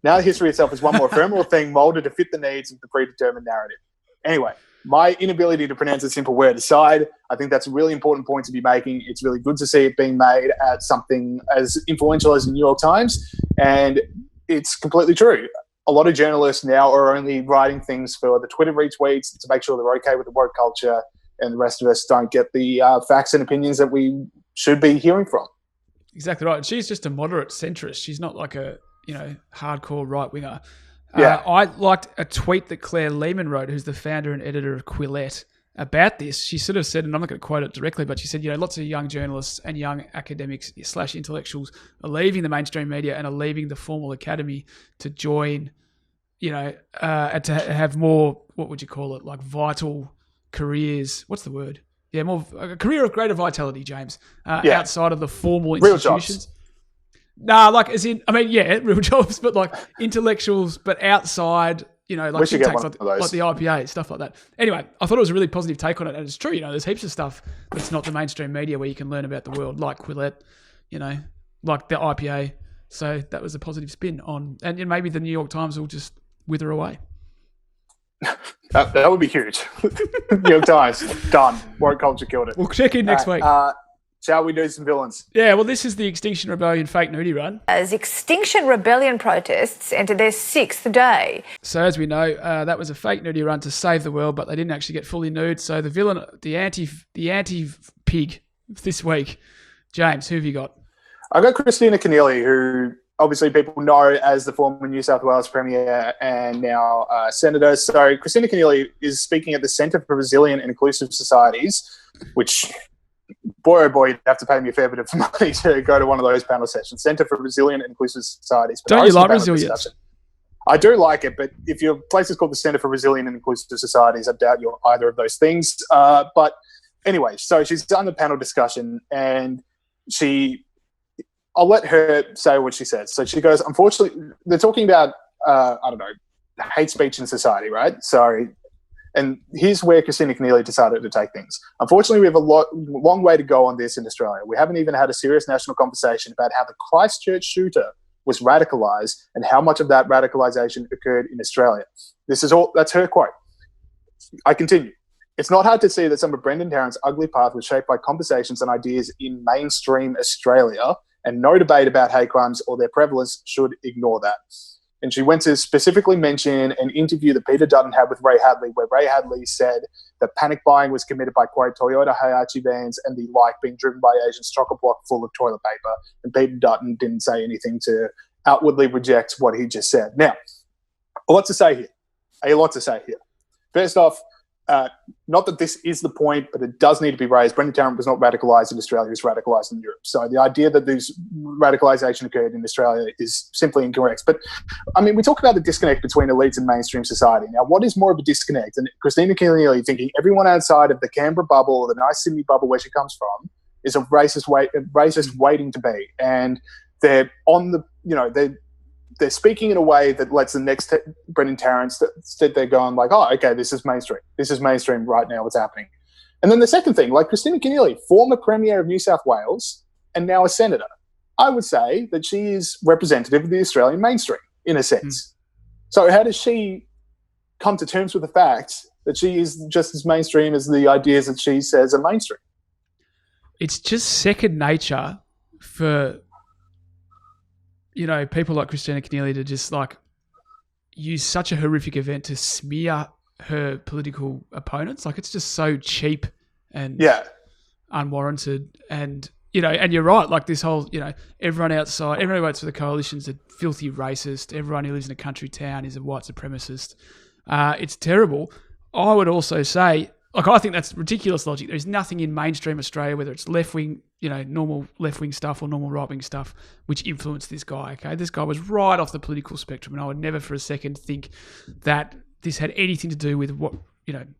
Speaker 2: Now the history itself is one more ephemeral thing molded to fit the needs of the predetermined narrative. Anyway, my inability to pronounce a simple word aside, I think that's a really important point to be making. It's really good to see it being made at something as influential as the New York Times, and it's completely true. A lot of journalists now are only writing things for the Twitter retweets to make sure they're okay with the woke culture, and the rest of us don't get the facts and opinions that we should be hearing from.
Speaker 3: Exactly right. She's just a moderate centrist. She's not like a hardcore right winger.
Speaker 2: Yeah.
Speaker 3: I liked a tweet that Claire Lehman wrote, who's the founder and editor of Quillette, about this. She sort of said, and I'm not going to quote it directly, but she said, lots of young journalists and young academics / intellectuals are leaving the mainstream media and are leaving the formal academy to join, and to have more, what would you call it, like vital careers. What's the word? Yeah, more a career of greater vitality, James, outside of the formal institutions. Nah, real jobs, but like intellectuals, but outside, like think tanks, like the IPA, stuff like that. Anyway, I thought it was a really positive take on it, and it's true. There's heaps of stuff that's not the mainstream media where you can learn about the world, like Quillette, like the IPA. So that was a positive spin on, and maybe the New York Times will just wither away.
Speaker 2: That would be huge. New York Times, done. Woke culture killed it.
Speaker 3: We'll check in next week.
Speaker 2: Shall we do some villains?
Speaker 3: Yeah, well, this is the Extinction Rebellion fake nudie run.
Speaker 6: As Extinction Rebellion protests enter their 6th day.
Speaker 3: So as we know, that was a fake nudie run to save the world, but they didn't actually get fully nude. So the villain, the anti-pig this week, James, who have you got?
Speaker 2: I got Kristina Keneally, who obviously people know as the former New South Wales Premier and now Senator. So Kristina Keneally is speaking at the Centre for Resilient and Inclusive Societies, which boy, oh boy, you'd have to pay me a fair bit of money to go to one of those panel sessions. Centre for Resilient and Inclusive Societies. But
Speaker 3: Don't you like resilience?
Speaker 2: I do like it, but if your place is called the Centre for Resilient and Inclusive Societies, I doubt you're either of those things. But anyway, so she's done the panel discussion, and I'll let her say what she says. So she goes, unfortunately, they're talking about, hate speech in society, right? So, and here's where Kristina Keneally decided to take things. Unfortunately, we have a long way to go on this in Australia. We haven't even had a serious national conversation about how the Christchurch shooter was radicalised and how much of that radicalisation occurred in Australia. That's her quote. I continue. It's not hard to see that some of Brendan Tarrant's ugly path was shaped by conversations and ideas in mainstream Australia, and no debate about hate crimes or their prevalence should ignore that. And she went to specifically mention an interview that Peter Dutton had with Ray Hadley, where Ray Hadley said that panic buying was committed by, quote, Toyota Heihachi vans and the like being driven by Asians, chock-a-block full of toilet paper. And Peter Dutton didn't say anything to outwardly reject what he just said. Now, a lot to say here. First off, not that this is the point, but it does need to be raised. Brendan Tarrant was not radicalised in Australia, he was radicalised in Europe. So the idea that this radicalisation occurred in Australia is simply incorrect. But, I mean, we talk about the disconnect between elites and mainstream society. Now, what is more of a disconnect? And Kristina Keneally thinking everyone outside of the Canberra bubble or the nice Sydney bubble where she comes from is a racist waiting to be. And they're on the, they're speaking in a way that lets the next Brendan Tarrant sit there going like, oh, okay, this is mainstream. This is mainstream right now, what's happening. And then the second thing, like Kristina Keneally, former Premier of New South Wales and now a Senator. I would say that she is representative of the Australian mainstream in a sense. So how does she come to terms with the fact that she is just as mainstream as the ideas that she says are mainstream?
Speaker 3: It's just second nature for people like Kristina Keneally to just like use such a horrific event to smear her political opponents. Like, it's just so cheap and unwarranted. And, and you're right. Like this whole, everyone outside, everyone who votes for the coalition's a filthy racist. Everyone who lives in a country town is a white supremacist. It's terrible. I would also say, like, I think that's ridiculous logic. There's nothing in mainstream Australia, whether it's left-wing, normal left-wing stuff or normal right-wing stuff, which influenced this guy, okay? This guy was right off the political spectrum, and I would never for a second think that this had anything to do with what,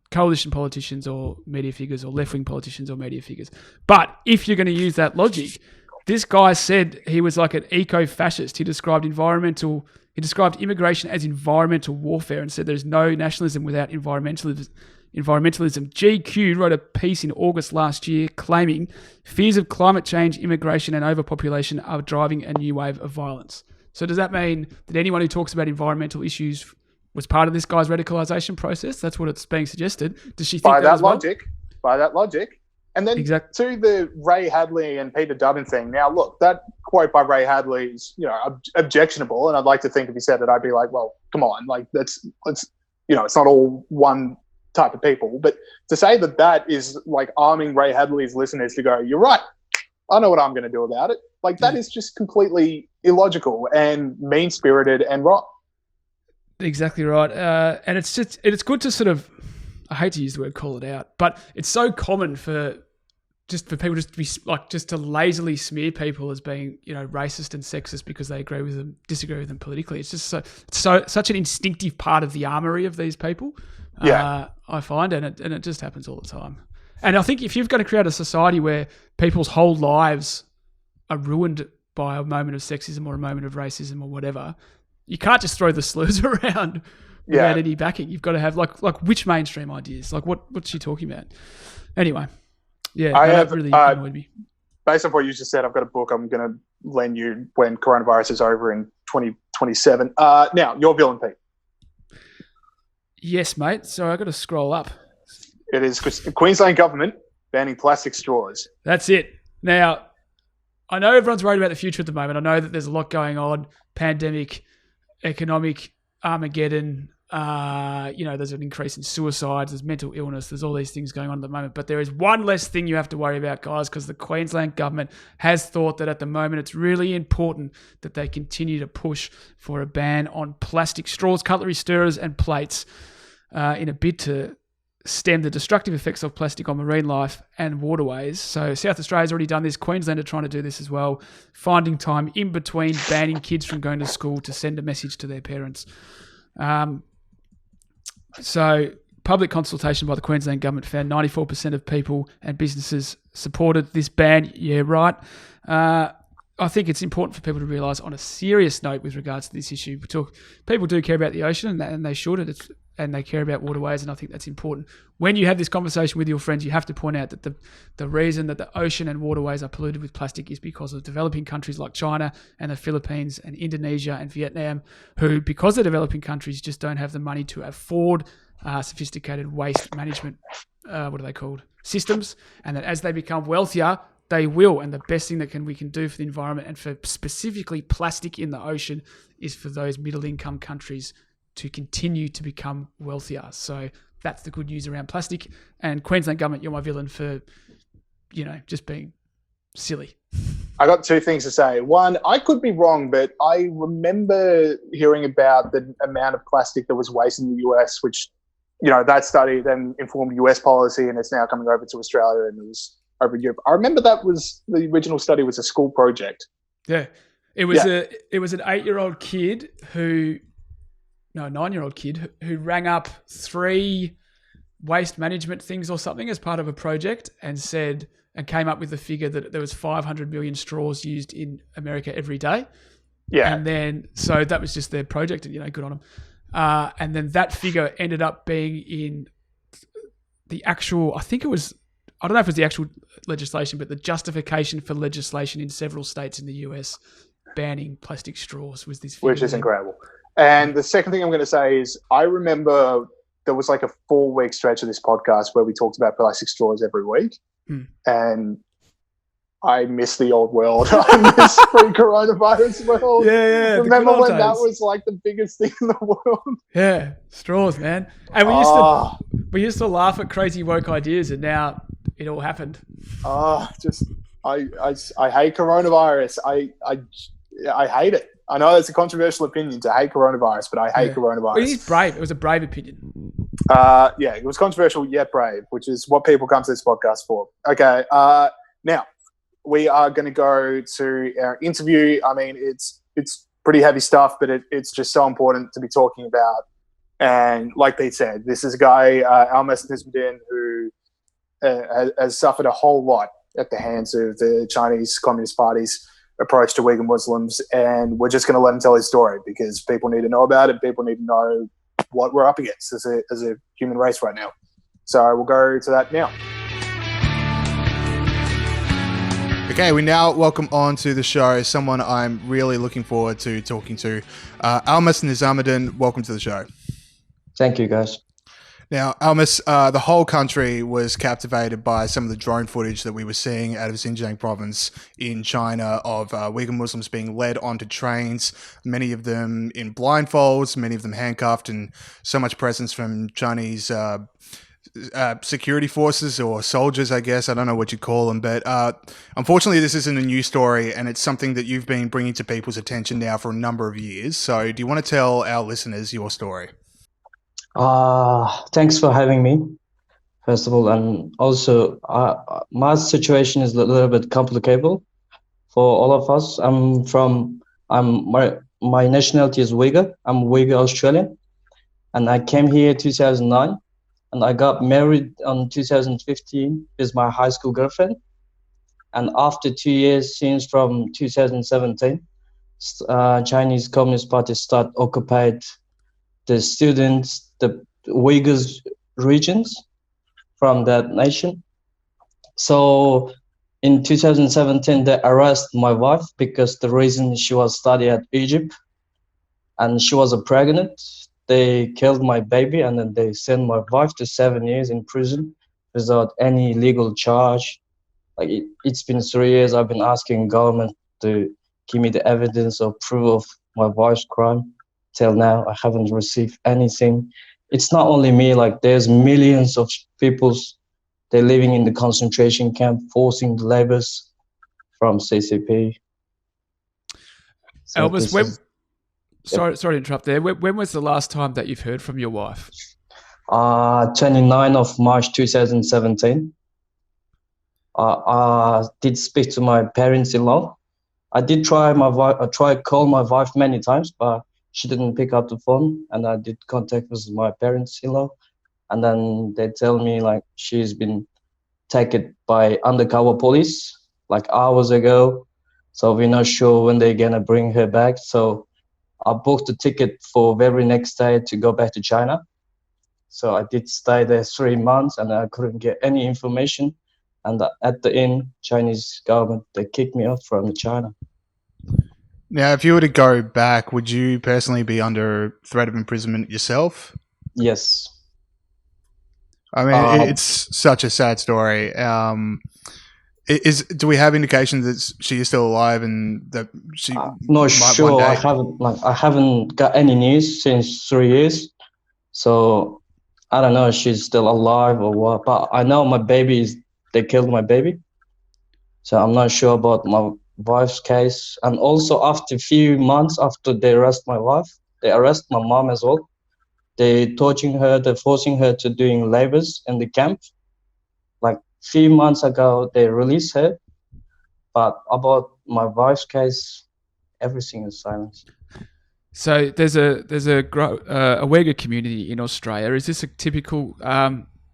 Speaker 3: coalition politicians or media figures or left-wing politicians or media figures. But if you're going to use that logic, this guy said he was like an eco-fascist. He described immigration as environmental warfare and said there's no nationalism without environmentalism. GQ wrote a piece in August last year claiming fears of climate change, immigration and overpopulation are driving a new wave of violence. So does that mean that anyone who talks about environmental issues was part of this guy's radicalisation process? That's what it's being suggested. Does she think
Speaker 2: by that
Speaker 3: well?
Speaker 2: logic? And then to the Ray Hadley and Peter Dutton thing. Now, look, that quote by Ray Hadley is, objectionable. And I'd like to think if he said it, I'd be like, well, come on, like it's not all one type of people. But to say that is like arming Ray Hadley's listeners to go, you're right, I know what I'm going to do about it. Like that is just completely illogical and mean-spirited and wrong.
Speaker 3: Exactly right. And it's good to sort of, I hate to use the word call it out, but it's so common for people just to be like, just to lazily smear people as being, racist and sexist because they disagree with them politically. It's just such an instinctive part of the armory of these people. I find, and it just happens all the time. And I think if you've got to create a society where people's whole lives are ruined by a moment of sexism or a moment of racism or whatever, you can't just throw the slurs around without any backing. You've got to have like which mainstream ideas? Like what's she talking about? Anyway, that really annoyed me.
Speaker 2: Based on what you just said, I've got a book I'm going to lend you when coronavirus is over in 2027. Now, your villain, Pete.
Speaker 3: Yes, mate. So I've got to scroll up.
Speaker 2: It is Queensland government banning plastic straws.
Speaker 3: That's it. Now, I know everyone's worried about the future at the moment. I know that there's a lot going on. Pandemic, economic, Armageddon. There's an increase in suicides. There's mental illness. There's all these things going on at the moment. But there is one less thing you have to worry about, guys, because the Queensland government has thought that at the moment it's really important that they continue to push for a ban on plastic straws, cutlery stirrers and plates in a bid to stem the destructive effects of plastic on marine life and waterways. So South Australia's already done this. Queensland are trying to do this as well, finding time in between banning kids from going to school to send a message to their parents. So public consultation by the Queensland government found 94% of people and businesses supported this ban. Yeah, right. I think it's important for people to realise on a serious note with regards to this issue. People do care about the ocean and they should, and they care about waterways, and I think that's important. When you have this conversation with your friends, you have to point out that the reason that the ocean and waterways are polluted with plastic is because of developing countries like China and the Philippines and Indonesia and Vietnam, who, because they're developing countries, just don't have the money to afford sophisticated waste management, what are they called, systems, and that as they become wealthier, they will. And the best thing that we can do for the environment and for specifically plastic in the ocean is for those middle-income countries to continue to become wealthier. So that's the good news around plastic. And Queensland government, you're my villain for, just being silly.
Speaker 2: I got two things to say. One, I could be wrong, but I remember hearing about the amount of plastic that was wasted in the US, which, that study then informed US policy, and it's now coming over to Australia and it was over Europe. I remember the original study was a school project.
Speaker 3: Yeah. It was an 8-year-old kid a 9-year-old kid who rang up 3 waste management things or something as part of a project and came up with the figure that there was 500 million straws used in America every day. Yeah. And then, so that was just their project and, good on them. And then that figure ended up being in the actual, I don't know if it was the actual legislation, but the justification for legislation in several states in the US banning plastic straws was this figure.
Speaker 2: Which is incredible. And the second thing I'm going to say is I remember there was like a 4-week stretch of this podcast where we talked about plastic straws every week. And I miss the old world. I miss pre-coronavirus world.
Speaker 3: Yeah.
Speaker 2: Remember when that was like the biggest thing in the world?
Speaker 3: Yeah, straws, man. And we used to laugh at crazy woke ideas, and now it all happened.
Speaker 2: I hate coronavirus. I hate it. I know it's a controversial opinion to hate coronavirus, but I hate coronavirus.
Speaker 3: Well, he's brave. It was a brave opinion.
Speaker 2: It was controversial yet brave, which is what people come to this podcast for. Okay, now we are going to go to our interview. I mean, it's pretty heavy stuff, but it's just so important to be talking about. And like Pete said, this is a guy, Almas Nizamidin, who has suffered a whole lot at the hands of the Chinese Communist Party's approach to Uyghur Muslims, and we're just going to let him tell his story because people need to know about it. People need to know what we're up against as a human race right now. So we'll go to that now.
Speaker 7: Okay, we now welcome on to the show someone I'm really looking forward to talking to. Almas Nizamidin, welcome to the show.
Speaker 8: Thank you, guys.
Speaker 7: Now, Almas, the whole country was captivated by some of the drone footage that we were seeing out of Xinjiang province in China of Uyghur Muslims being led onto trains, many of them in blindfolds, many of them handcuffed, and so much presence from Chinese security forces or soldiers, I guess. I don't know what you call them. But unfortunately, this isn't a new story, and it's something that you've been bringing to people's attention now for a number of years. So do you want to tell our listeners your story?
Speaker 8: Thanks for having me, first of all. And also, my situation is a little bit complicated for all of us. My nationality is Uighur. I'm Uighur Australian. And I came here in 2009. And I got married in 2015 with my high school girlfriend. And after 2 years, since from 2017, Chinese Communist Party occupied the students, the Uyghurs regions from that nation. So in 2017, they arrested my wife because the reason she was studying at Egypt and she was pregnant. They killed my baby and then they sent my wife to 7 years in prison without any legal charge. Like it's been 3 years. I've been asking government to give me the evidence or proof of my wife's crime. Till now, I haven't received anything. It's not only me, like there's millions of people, they're living in the concentration camp, forcing the labors from CCP. So
Speaker 3: Elvis, sorry to interrupt there. When was the last time that you've heard from your wife?
Speaker 8: 29 of March 2017. I did speak to my parents-in-law. I did try call my wife many times, but she didn't pick up the phone. And I did contact with my parents-in-law, and then they tell me like she's been taken by undercover police like hours ago. So we're not sure when they're gonna bring her back. So I booked a ticket for very next day to go back to China. So I did stay there 3 months, and I couldn't get any information. And at the end, Chinese government, they kicked me out from China.
Speaker 7: Now, if you were to go back, would you personally be under threat of imprisonment yourself?
Speaker 8: Yes.
Speaker 7: I mean, it's such a sad story. Do we have indication that she is still alive and that she?
Speaker 8: No, sure. I haven't got any news since 3 years, so I don't know if she's still alive or what. But I know they killed my baby, so I'm not sure about my wife's case. And also, after a few months after they arrest my wife, they arrest my mom as well. They torturing her, they're forcing her to doing labors in the camp. Like few months ago, they released her. But about my wife's case, everything is silence.
Speaker 3: So there's a Uighur community in Australia. Is this a typical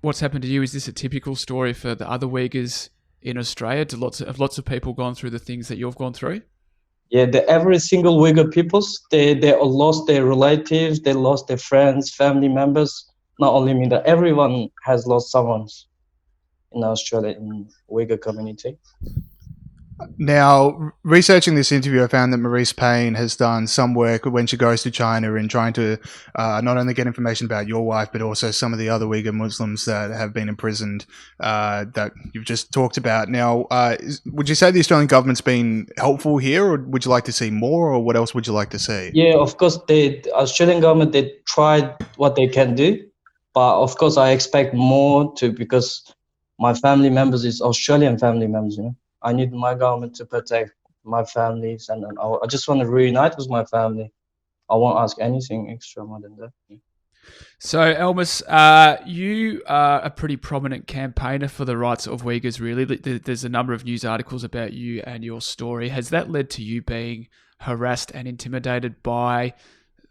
Speaker 3: what's happened to you? Is this a typical story for the other Uighurs in Australia? Have lots of people gone through the things that you've gone through?
Speaker 8: Yeah, every single Uighur peoples, they all lost their relatives, they lost their friends, family members. Not only me, that everyone has lost someone in Australia, in Uighur community.
Speaker 7: Now, researching this interview, I found that Marise Payne has done some work when she goes to China in trying to not only get information about your wife, but also some of the other Uyghur Muslims that have been imprisoned that you've just talked about. Now, would you say the Australian government's been helpful here, or would you like to see more, or what else would you like to see?
Speaker 8: Yeah, of course, the Australian government, they tried what they can do, but of course I expect more too, because my family members is Australian family members, you know. I need my government to protect my families, and I just want to reunite with my family. I won't ask anything extra more than that.
Speaker 3: So, Almas, you are a pretty prominent campaigner for the rights of Uyghurs, really. There's a number of news articles about you and your story. Has that led to you being harassed and intimidated by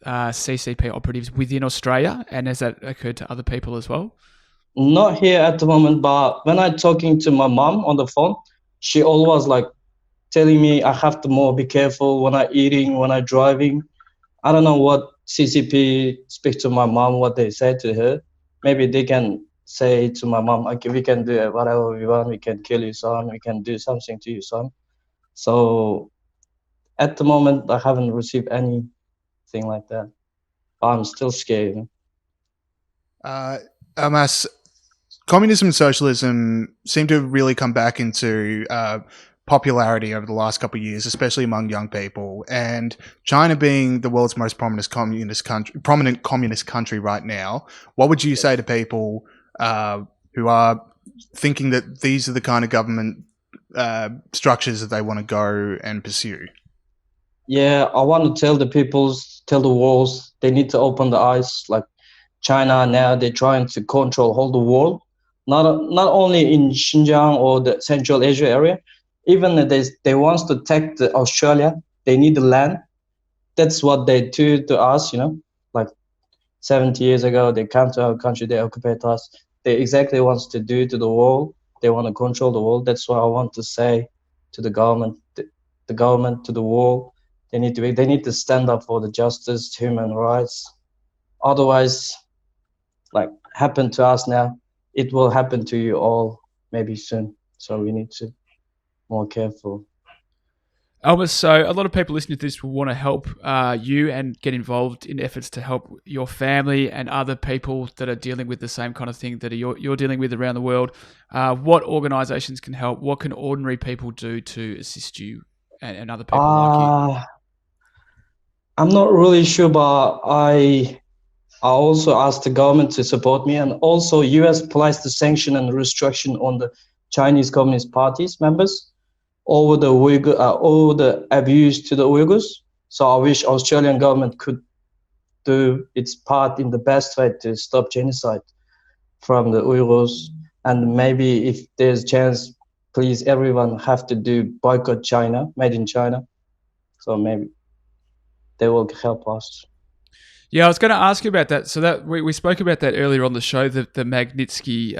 Speaker 3: CCP operatives within Australia? And has that occurred to other people as well?
Speaker 8: Not here at the moment, but when I'm talking to my mom on the phone, she always like telling me I have to more be careful when I'm eating, when I'm driving. I don't know what CCP speak to my mom, what they say to her. Maybe they can say to my mom, okay, we can do whatever we want. We can kill you, son. We can do something to you, son. So at the moment, I haven't received anything like that. I'm still scared.
Speaker 7: Almas, communism and socialism seem to have really come back into popularity over the last couple of years, especially among young people. And China being the world's most prominent communist country right now, what would you say to people who are thinking that these are the kind of government structures that they want to go and pursue?
Speaker 8: Yeah, I want to tell the world, they need to open the eyes. Like China now, they're trying to control whole the world. Not only in Xinjiang or the Central Asia area, even they want to take Australia, they need the land. That's what they do to us, you know. Like 70 years ago, they come to our country, they occupied us. They exactly want to do to the world. They want to control the world. That's what I want to say to the government, the government, to the world. They need to stand up for the justice, human rights. Otherwise, like happen to us now, it will happen to you all maybe soon. So we need to be more careful.
Speaker 3: Almas, so a lot of people listening to this will want to help you and get involved in efforts to help your family and other people that are dealing with the same kind of thing that you're dealing with around the world. What organisations can help? What can ordinary people do to assist you and other people like you?
Speaker 8: I'm not really sure, but I also asked the government to support me, and also US placed the sanction and restriction on the Chinese Communist Party's members over the abuse to the Uyghurs. So I wish Australian government could do its part in the best way to stop genocide from the Uyghurs. And maybe if there's a chance, please, everyone have to do boycott China, made in China. So maybe they will help us.
Speaker 3: Yeah, I was going to ask you about that. So that we spoke about that earlier on the show, the Magnitsky,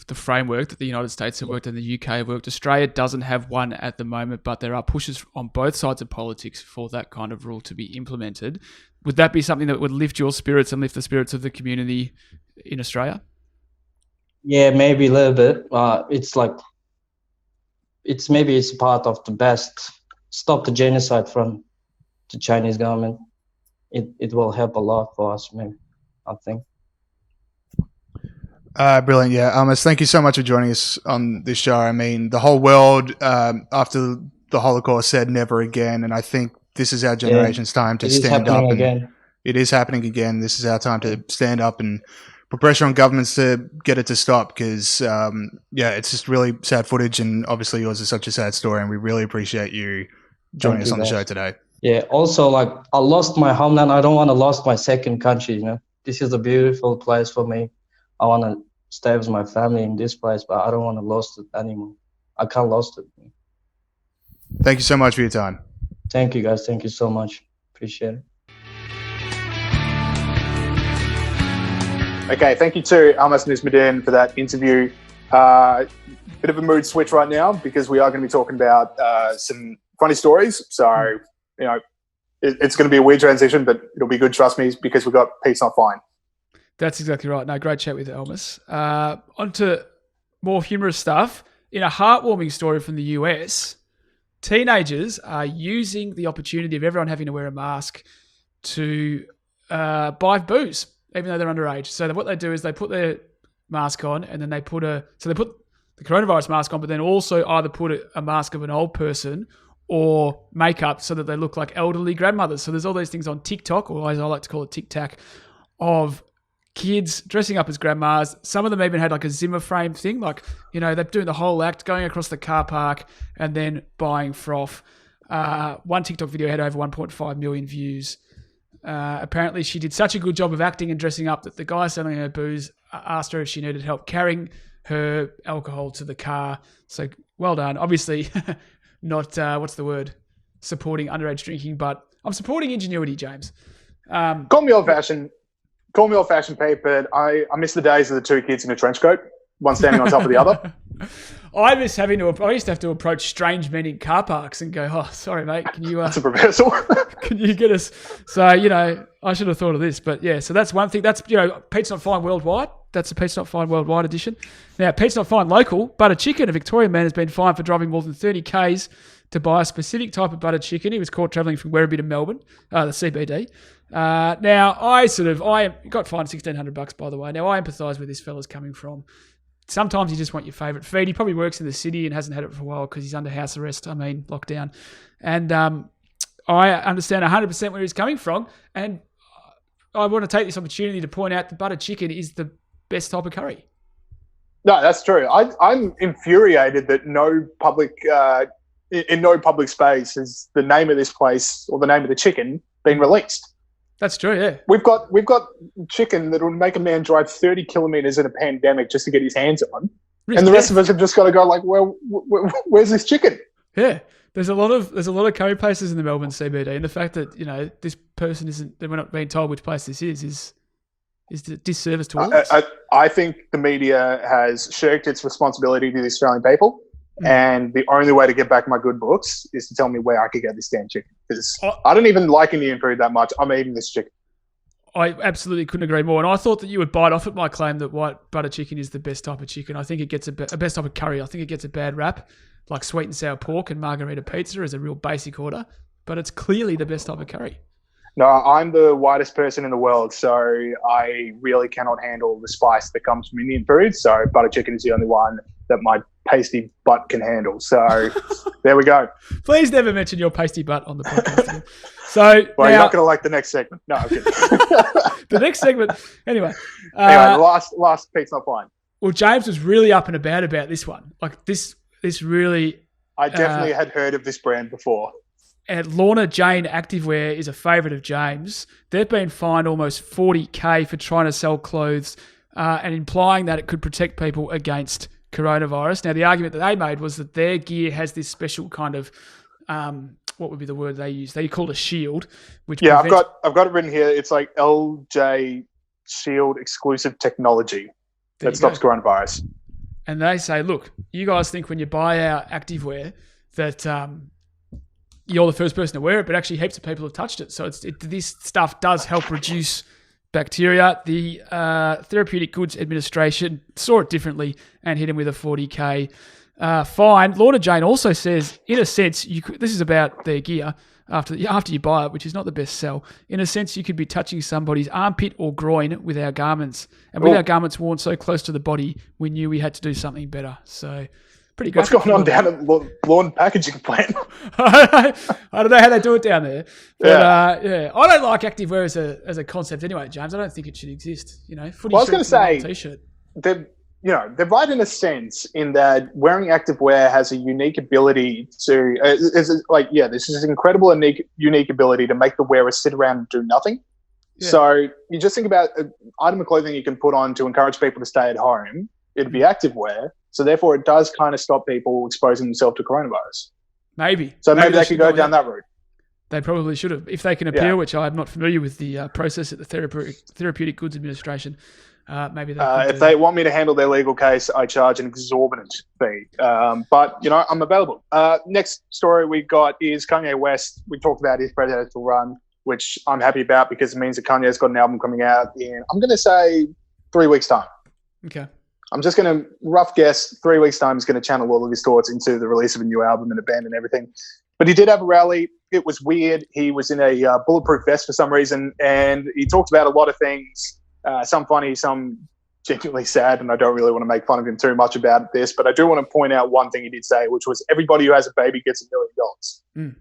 Speaker 3: the framework that the United States have worked and the UK have worked. Australia doesn't have one at the moment, but there are pushes on both sides of politics for that kind of rule to be implemented. Would that be something that would lift your spirits and lift the spirits of the community in Australia?
Speaker 8: Yeah, maybe a little bit. It's part of the best. Stop the genocide from the Chinese government. It will help a lot for us, maybe, I think.
Speaker 7: Brilliant. Yeah. Almas, thank you so much for joining us on this show. I mean, the whole world, after the Holocaust, said never again. And I think this is our generation's time to stand up.
Speaker 8: Again.
Speaker 7: It is happening again. This is our time to stand up and put pressure on governments to get it to stop because, it's just really sad footage. And obviously yours is such a sad story. And we really appreciate you joining us on the show today.
Speaker 8: Yeah. Also, I lost my homeland. I don't want to lose my second country, This is a beautiful place for me. I want to stay with my family in this place, but I don't want to lose it anymore. I can't lose it.
Speaker 7: Thank you so much for your time.
Speaker 8: Thank you, guys. Thank you so much. Appreciate it.
Speaker 2: Okay, thank you to Almas Nizamidin for that interview. Bit of a mood switch right now because we are going to be talking about some funny stories. So, it's going to be a weird transition, but it'll be good, trust me, because we've got Pete's Not Fine.
Speaker 3: That's exactly right. No, great chat with Almas. On to more humorous stuff. In a heartwarming story from the US, teenagers are using the opportunity of everyone having to wear a mask to buy booze, even though they're underage. So what they do is they put their mask on and then they put the coronavirus mask on, but then also either put a mask of an old person or makeup so that they look like elderly grandmothers. So there's all these things on TikTok, or as I like to call it, Tic-Tac, of kids dressing up as grandmas. Some of them even had a Zimmer frame thing, they're doing the whole act, going across the car park and then buying froth. One TikTok video had over 1.5 million views. Apparently she did such a good job of acting and dressing up that the guy selling her booze asked her if she needed help carrying her alcohol to the car. So well done. Obviously not, supporting underage drinking, but I'm supporting ingenuity, James.
Speaker 2: Call me old-fashioned, Pete, but I miss the days of the two kids in a trench coat, one standing on top of the other.
Speaker 3: I used to have to approach strange men in car parks and go, "Oh, sorry, mate, can you?"
Speaker 2: That's a reversal.
Speaker 3: Can you get us? So I should have thought of this, but yeah. So that's one thing. That's Pete's Not Fine worldwide. That's the Pete's Not Fine worldwide edition. Now, Pete's Not Fine local. Butter chicken. A Victorian man has been fined for driving more than 30 k's to buy a specific type of butter chicken. He was caught travelling from Werribee to Melbourne, the CBD. Now, I got fined $1,600, by the way. Now, I empathise where this fella's coming from. Sometimes you just want your favourite feed. He probably works in the city and hasn't had it for a while because he's under house arrest. Lockdown. And I understand 100% where he's coming from. And I want to take this opportunity to point out that butter chicken is the best type of curry.
Speaker 2: No, that's true. I'm infuriated that in no public space is the name of this place or the name of the chicken being released.
Speaker 3: That's true, yeah.
Speaker 2: We've got chicken that will make a man drive 30 kilometres in a pandemic just to get his hands on. And the rest of us have just got to go well, where's this chicken?
Speaker 3: Yeah. There's a lot of curry places in the Melbourne CBD, and the fact that, this person that we're not being told which place this is a disservice to all of us.
Speaker 2: I think the media has shirked its responsibility to the Australian people. And the only way to get back my good books is to tell me where I could get this damn chicken. Because I don't even like Indian food that much. I'm eating this chicken.
Speaker 3: I absolutely couldn't agree more. And I thought that you would bite off at my claim that white butter chicken is the best type of chicken. I think it gets a best type of curry. I think it gets a bad rap, like sweet and sour pork and margarita pizza is a real basic order. But it's clearly the best type of curry.
Speaker 2: No, I'm the whitest person in the world, so I really cannot handle the spice that comes from Indian food. So butter chicken is the only one that my pasty butt can handle. So there we go.
Speaker 3: Please never mention your pasty butt on the podcast. So
Speaker 2: well, you're not going to like the next segment. No, I'm kidding.
Speaker 3: The next segment. Anyway,
Speaker 2: the last Pete's Not Fine.
Speaker 3: Well, James was really up and about this one. Like this really.
Speaker 2: I definitely had heard of this brand before.
Speaker 3: And Lorna Jane Activewear is a favourite of James. They've been fined almost $40,000 for trying to sell clothes and implying that it could protect people against coronavirus. Now, the argument that they made was that their gear has this special kind of, what would be the word they use? They call it a shield. Which
Speaker 2: I've got it written here. It's like LJ Shield exclusive technology that stops coronavirus.
Speaker 3: And they say, look, you guys think when you buy our activewear that you're the first person to wear it, but actually heaps of people have touched it. So this stuff does help reduce bacteria. The Therapeutic Goods Administration saw it differently and hit him with a $40,000 fine. Lorna Jane also says, in a sense, this is about their gear after you buy it, which is not the best sell. In a sense, you could be touching somebody's armpit or groin with our garments. And with our garments worn so close to the body, we knew we had to do something better. So pretty good.
Speaker 2: What's going on down at Lawn Packaging Plant?
Speaker 3: I don't know how they do it down there. But I don't like activewear as a concept anyway, James. I don't think it should exist. Footy
Speaker 2: I was going to say,
Speaker 3: T-shirt.
Speaker 2: They're right in a sense in that wearing activewear has a unique ability to, this is an incredible unique ability to make the wearer sit around and do nothing. Yeah. So you just think about an item of clothing you can put on to encourage people to stay at home. It'd be activewear. So therefore, it does kind of stop people exposing themselves to coronavirus.
Speaker 3: Maybe.
Speaker 2: So maybe they could go down that route.
Speaker 3: They probably should have. If they can appeal, which I'm not familiar with the process at the Therapeutic Goods Administration, maybe they if they want me to handle their legal case, I charge an exorbitant fee. But, I'm available. Next story we got is Kanye West. We talked about his presidential run, which I'm happy about because it means that Kanye's got an album coming out in, I'm going to say, 3 weeks' time. Okay.
Speaker 2: I'm just going to rough guess 3 weeks' time he's going to channel all of his thoughts into the release of a new album and a band and everything. But he did have a rally. It was weird. He was in a bulletproof vest for some reason, and he talked about a lot of things, some funny, some genuinely sad, and I don't really want to make fun of him too much about this, but I do want to point out one thing he did say, which was everybody who has a baby gets $1 million.
Speaker 3: Mm.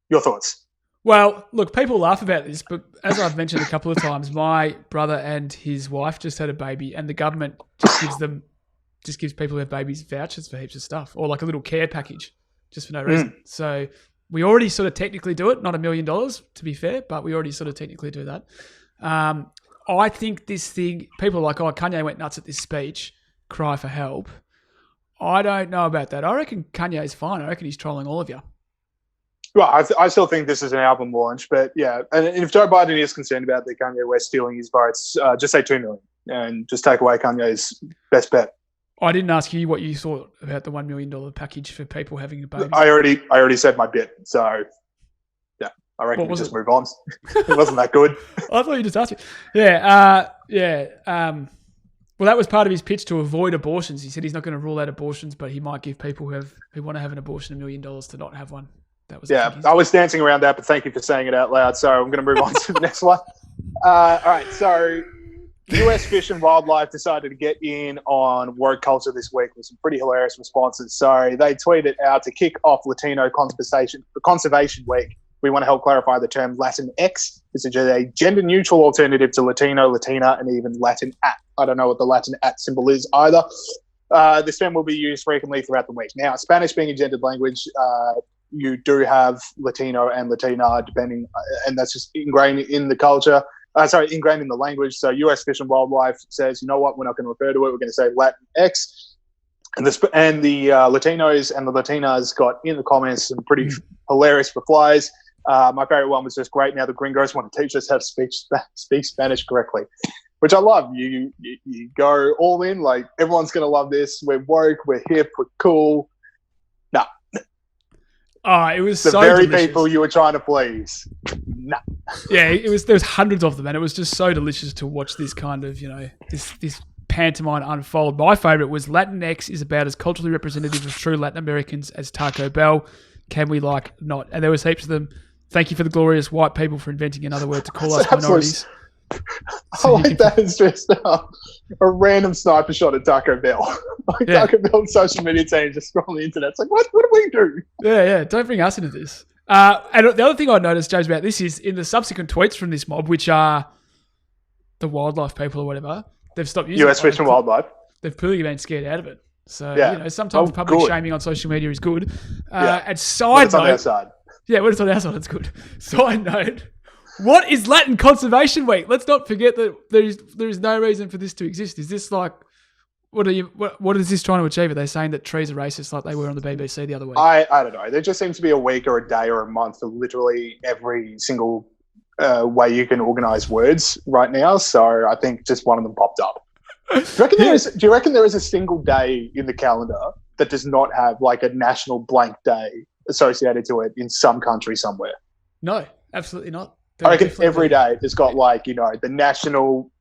Speaker 2: Your thoughts?
Speaker 3: Well, look, people laugh about this, but as I've mentioned a couple of times, my brother and his wife just had a baby, and the government just gives people who have babies vouchers for heaps of stuff, or like a little care package, just for no reason. So we already sort of technically do it, not $1 million to be fair, but we already sort of technically do that. I think this thing, people are like, oh, Kanye went nuts at this speech, cry for help. I don't know about that. I reckon Kanye's fine. I reckon he's trolling all of you.
Speaker 2: Well, I still think this is an album launch, but yeah. And if Joe Biden is concerned about the Kanye West stealing his votes, just say 2 million and just take away Kanye's best bet.
Speaker 3: I didn't ask you what you thought about the $1 million package for people having a baby.
Speaker 2: I already said my bit, so yeah, I reckon we just move on. It wasn't that good.
Speaker 3: I thought you just asked me. Yeah. Well, that was part of his pitch to avoid abortions. He said he's not going to rule out abortions, but he might give people who want to have an abortion $1 million to not have one. That was
Speaker 2: I was dancing around that, but thank you for saying it out loud. So I'm going to move on to the next one. All right, so US Fish and Wildlife decided to get in on woke culture this week with some pretty hilarious responses. So they tweeted out to kick off Latino Conservation Week. We want to help clarify the term Latinx. This is a gender-neutral alternative to Latino, Latina, and even Latin at. I don't know what the Latin at symbol is either. This term will be used frequently throughout the week. Now, Spanish being a gendered language, you do have Latino and Latina depending, and that's just ingrained in the culture. Ingrained in the language. So US Fish and Wildlife says, you know what, we're not going to refer to it. We're going to say Latinx. And the Latinos and the Latinas got in the comments some pretty hilarious replies. My favorite one was just great. Now the gringos want to teach us how to speak Spanish correctly, which I love. You go all in, like everyone's going to love this. We're woke, we're hip, we're cool. No.
Speaker 3: It was
Speaker 2: the
Speaker 3: so
Speaker 2: very
Speaker 3: delicious.
Speaker 2: People you were trying to please. No.
Speaker 3: Yeah, there was hundreds of them, and it was just so delicious to watch this kind of, this pantomime unfold. My favorite was Latinx is about as culturally representative of true Latin Americans as Taco Bell. Can we not? And there was heaps of them. Thank you for the glorious white people for inventing another word to call us minorities.
Speaker 2: I like that as just a random sniper shot at Taco Bell. Taco Bell's social media team just scrolling the internet. It's like, what do we do?
Speaker 3: Yeah. Don't bring us into this. And the other thing I noticed, James, about this is in the subsequent tweets from this mob, which are the wildlife people or whatever, they've stopped using
Speaker 2: US Fish and Wildlife.
Speaker 3: They've clearly been scared out of it. So, sometimes public shaming on social media is good. And side Yeah, when it's on our side, it's good. Side note, what is Latin Conservation Week? Let's not forget that there is no reason for this to exist. Is this like, what is this trying to achieve? Are they saying that trees are racist like they were on the BBC the other week?
Speaker 2: I don't know. There just seems to be a week or a day or a month for literally every single way you can organise words right now. So I think just one of them popped up. Do you reckon there is a single day in the calendar that does not have like a national blank day associated to it in some country somewhere?
Speaker 3: No, absolutely not.
Speaker 2: I reckon every day there's got like, the national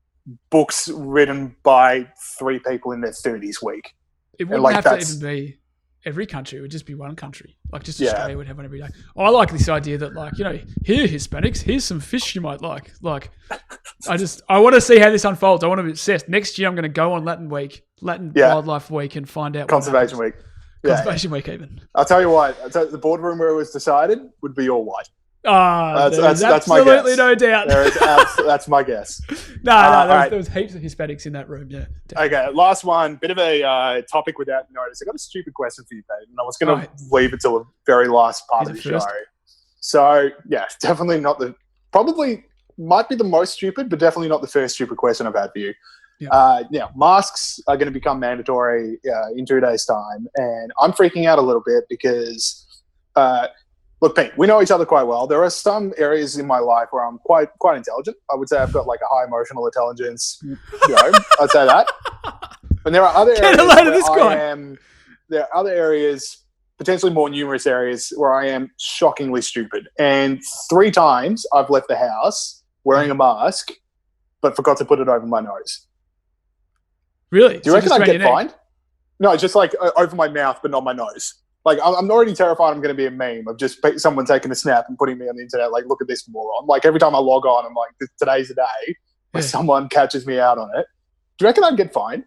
Speaker 2: books written by 3 people in their 30s week.
Speaker 3: It wouldn't have to even be every country. It would just be one country. Like just Australia would have one every day. I like this idea that like, here Hispanics, here's some fish you might like. Like I want to see how this unfolds. I want to be obsessed. Next year I'm going to go on Latin Wildlife Week and find out.
Speaker 2: Conservation Week.
Speaker 3: Conservation Week even.
Speaker 2: I'll tell you what, the boardroom where it was decided would be all white.
Speaker 3: That's my guess. Absolutely no doubt.
Speaker 2: That's my guess.
Speaker 3: There was heaps of Hispanics in that room. Yeah. Definitely.
Speaker 2: Okay, last one. Bit of a topic without notice. I got a stupid question for you, Pete, and I was going to leave it till the very last part of the show. So yeah, definitely not probably might be the most stupid, but definitely not the first stupid question I've had for you. Yeah. Masks are going to become mandatory in 2 days' time, and I'm freaking out a little bit because. Look, Pete, we know each other quite well. There are some areas in my life where I'm quite intelligent. I would say I've got like a high emotional intelligence. I'd say that. And there are other areas there are other areas, potentially more numerous areas, where I am shockingly stupid. And 3 times I've left the house wearing a mask, but forgot to put it over my nose.
Speaker 3: Really?
Speaker 2: Do you reckon I'd get fined? No, just like over my mouth, but not my nose. Like, I'm already terrified I'm going to be a meme of just someone taking a snap and putting me on the internet, like, look at this moron. Like, every time I log on, I'm like, today's the day where someone catches me out on it. Do you reckon I'd get fined?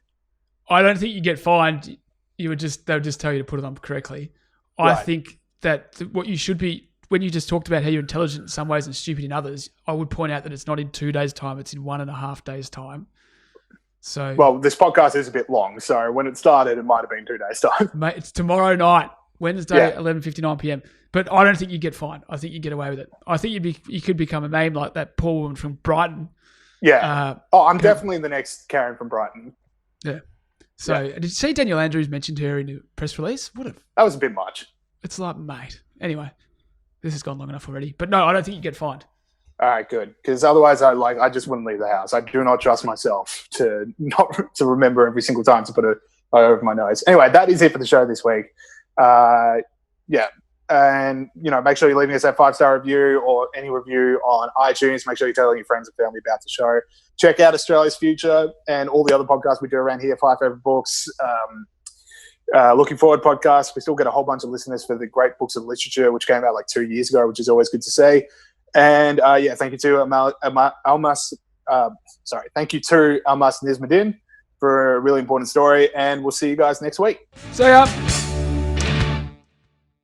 Speaker 3: I don't think you get fined. They would just tell you to put it on correctly. I think that what you should be, when you just talked about how you're intelligent in some ways and stupid in others, I would point out that it's not in 2 days' time, it's in 1.5 days' time. So,
Speaker 2: well, this podcast is a bit long, so when it started, it might have been 2 days' time.
Speaker 3: Mate, it's tomorrow night. Wednesday, 11:59 p.m. But I don't think you get fined. I think you get away with it. I think you could become a meme like that poor woman from Brighton.
Speaker 2: Yeah. I'm definitely the next Karen from Brighton.
Speaker 3: Yeah. So did you see Daniel Andrews mentioned her in a press release? That
Speaker 2: was a bit much.
Speaker 3: It's like, mate. Anyway, this has gone long enough already. But no, I don't think you get fined.
Speaker 2: All right, good. Because otherwise, I just wouldn't leave the house. I do not trust myself to remember every single time to put it over my nose. Anyway, that is it for the show this week. And make sure you're leaving us that 5-star review or any review on iTunes. Make sure you're telling your friends and family about the show. Check out Australia's Future and all the other podcasts we do around here. 5 Favorite Books, Looking Forward podcast. We still get a whole bunch of listeners for the Great Books of Literature, which came out like 2 years ago, which is always good to see. And thank you to Almas Nizamidin for a really important story. And we'll see you guys next week.
Speaker 3: See ya.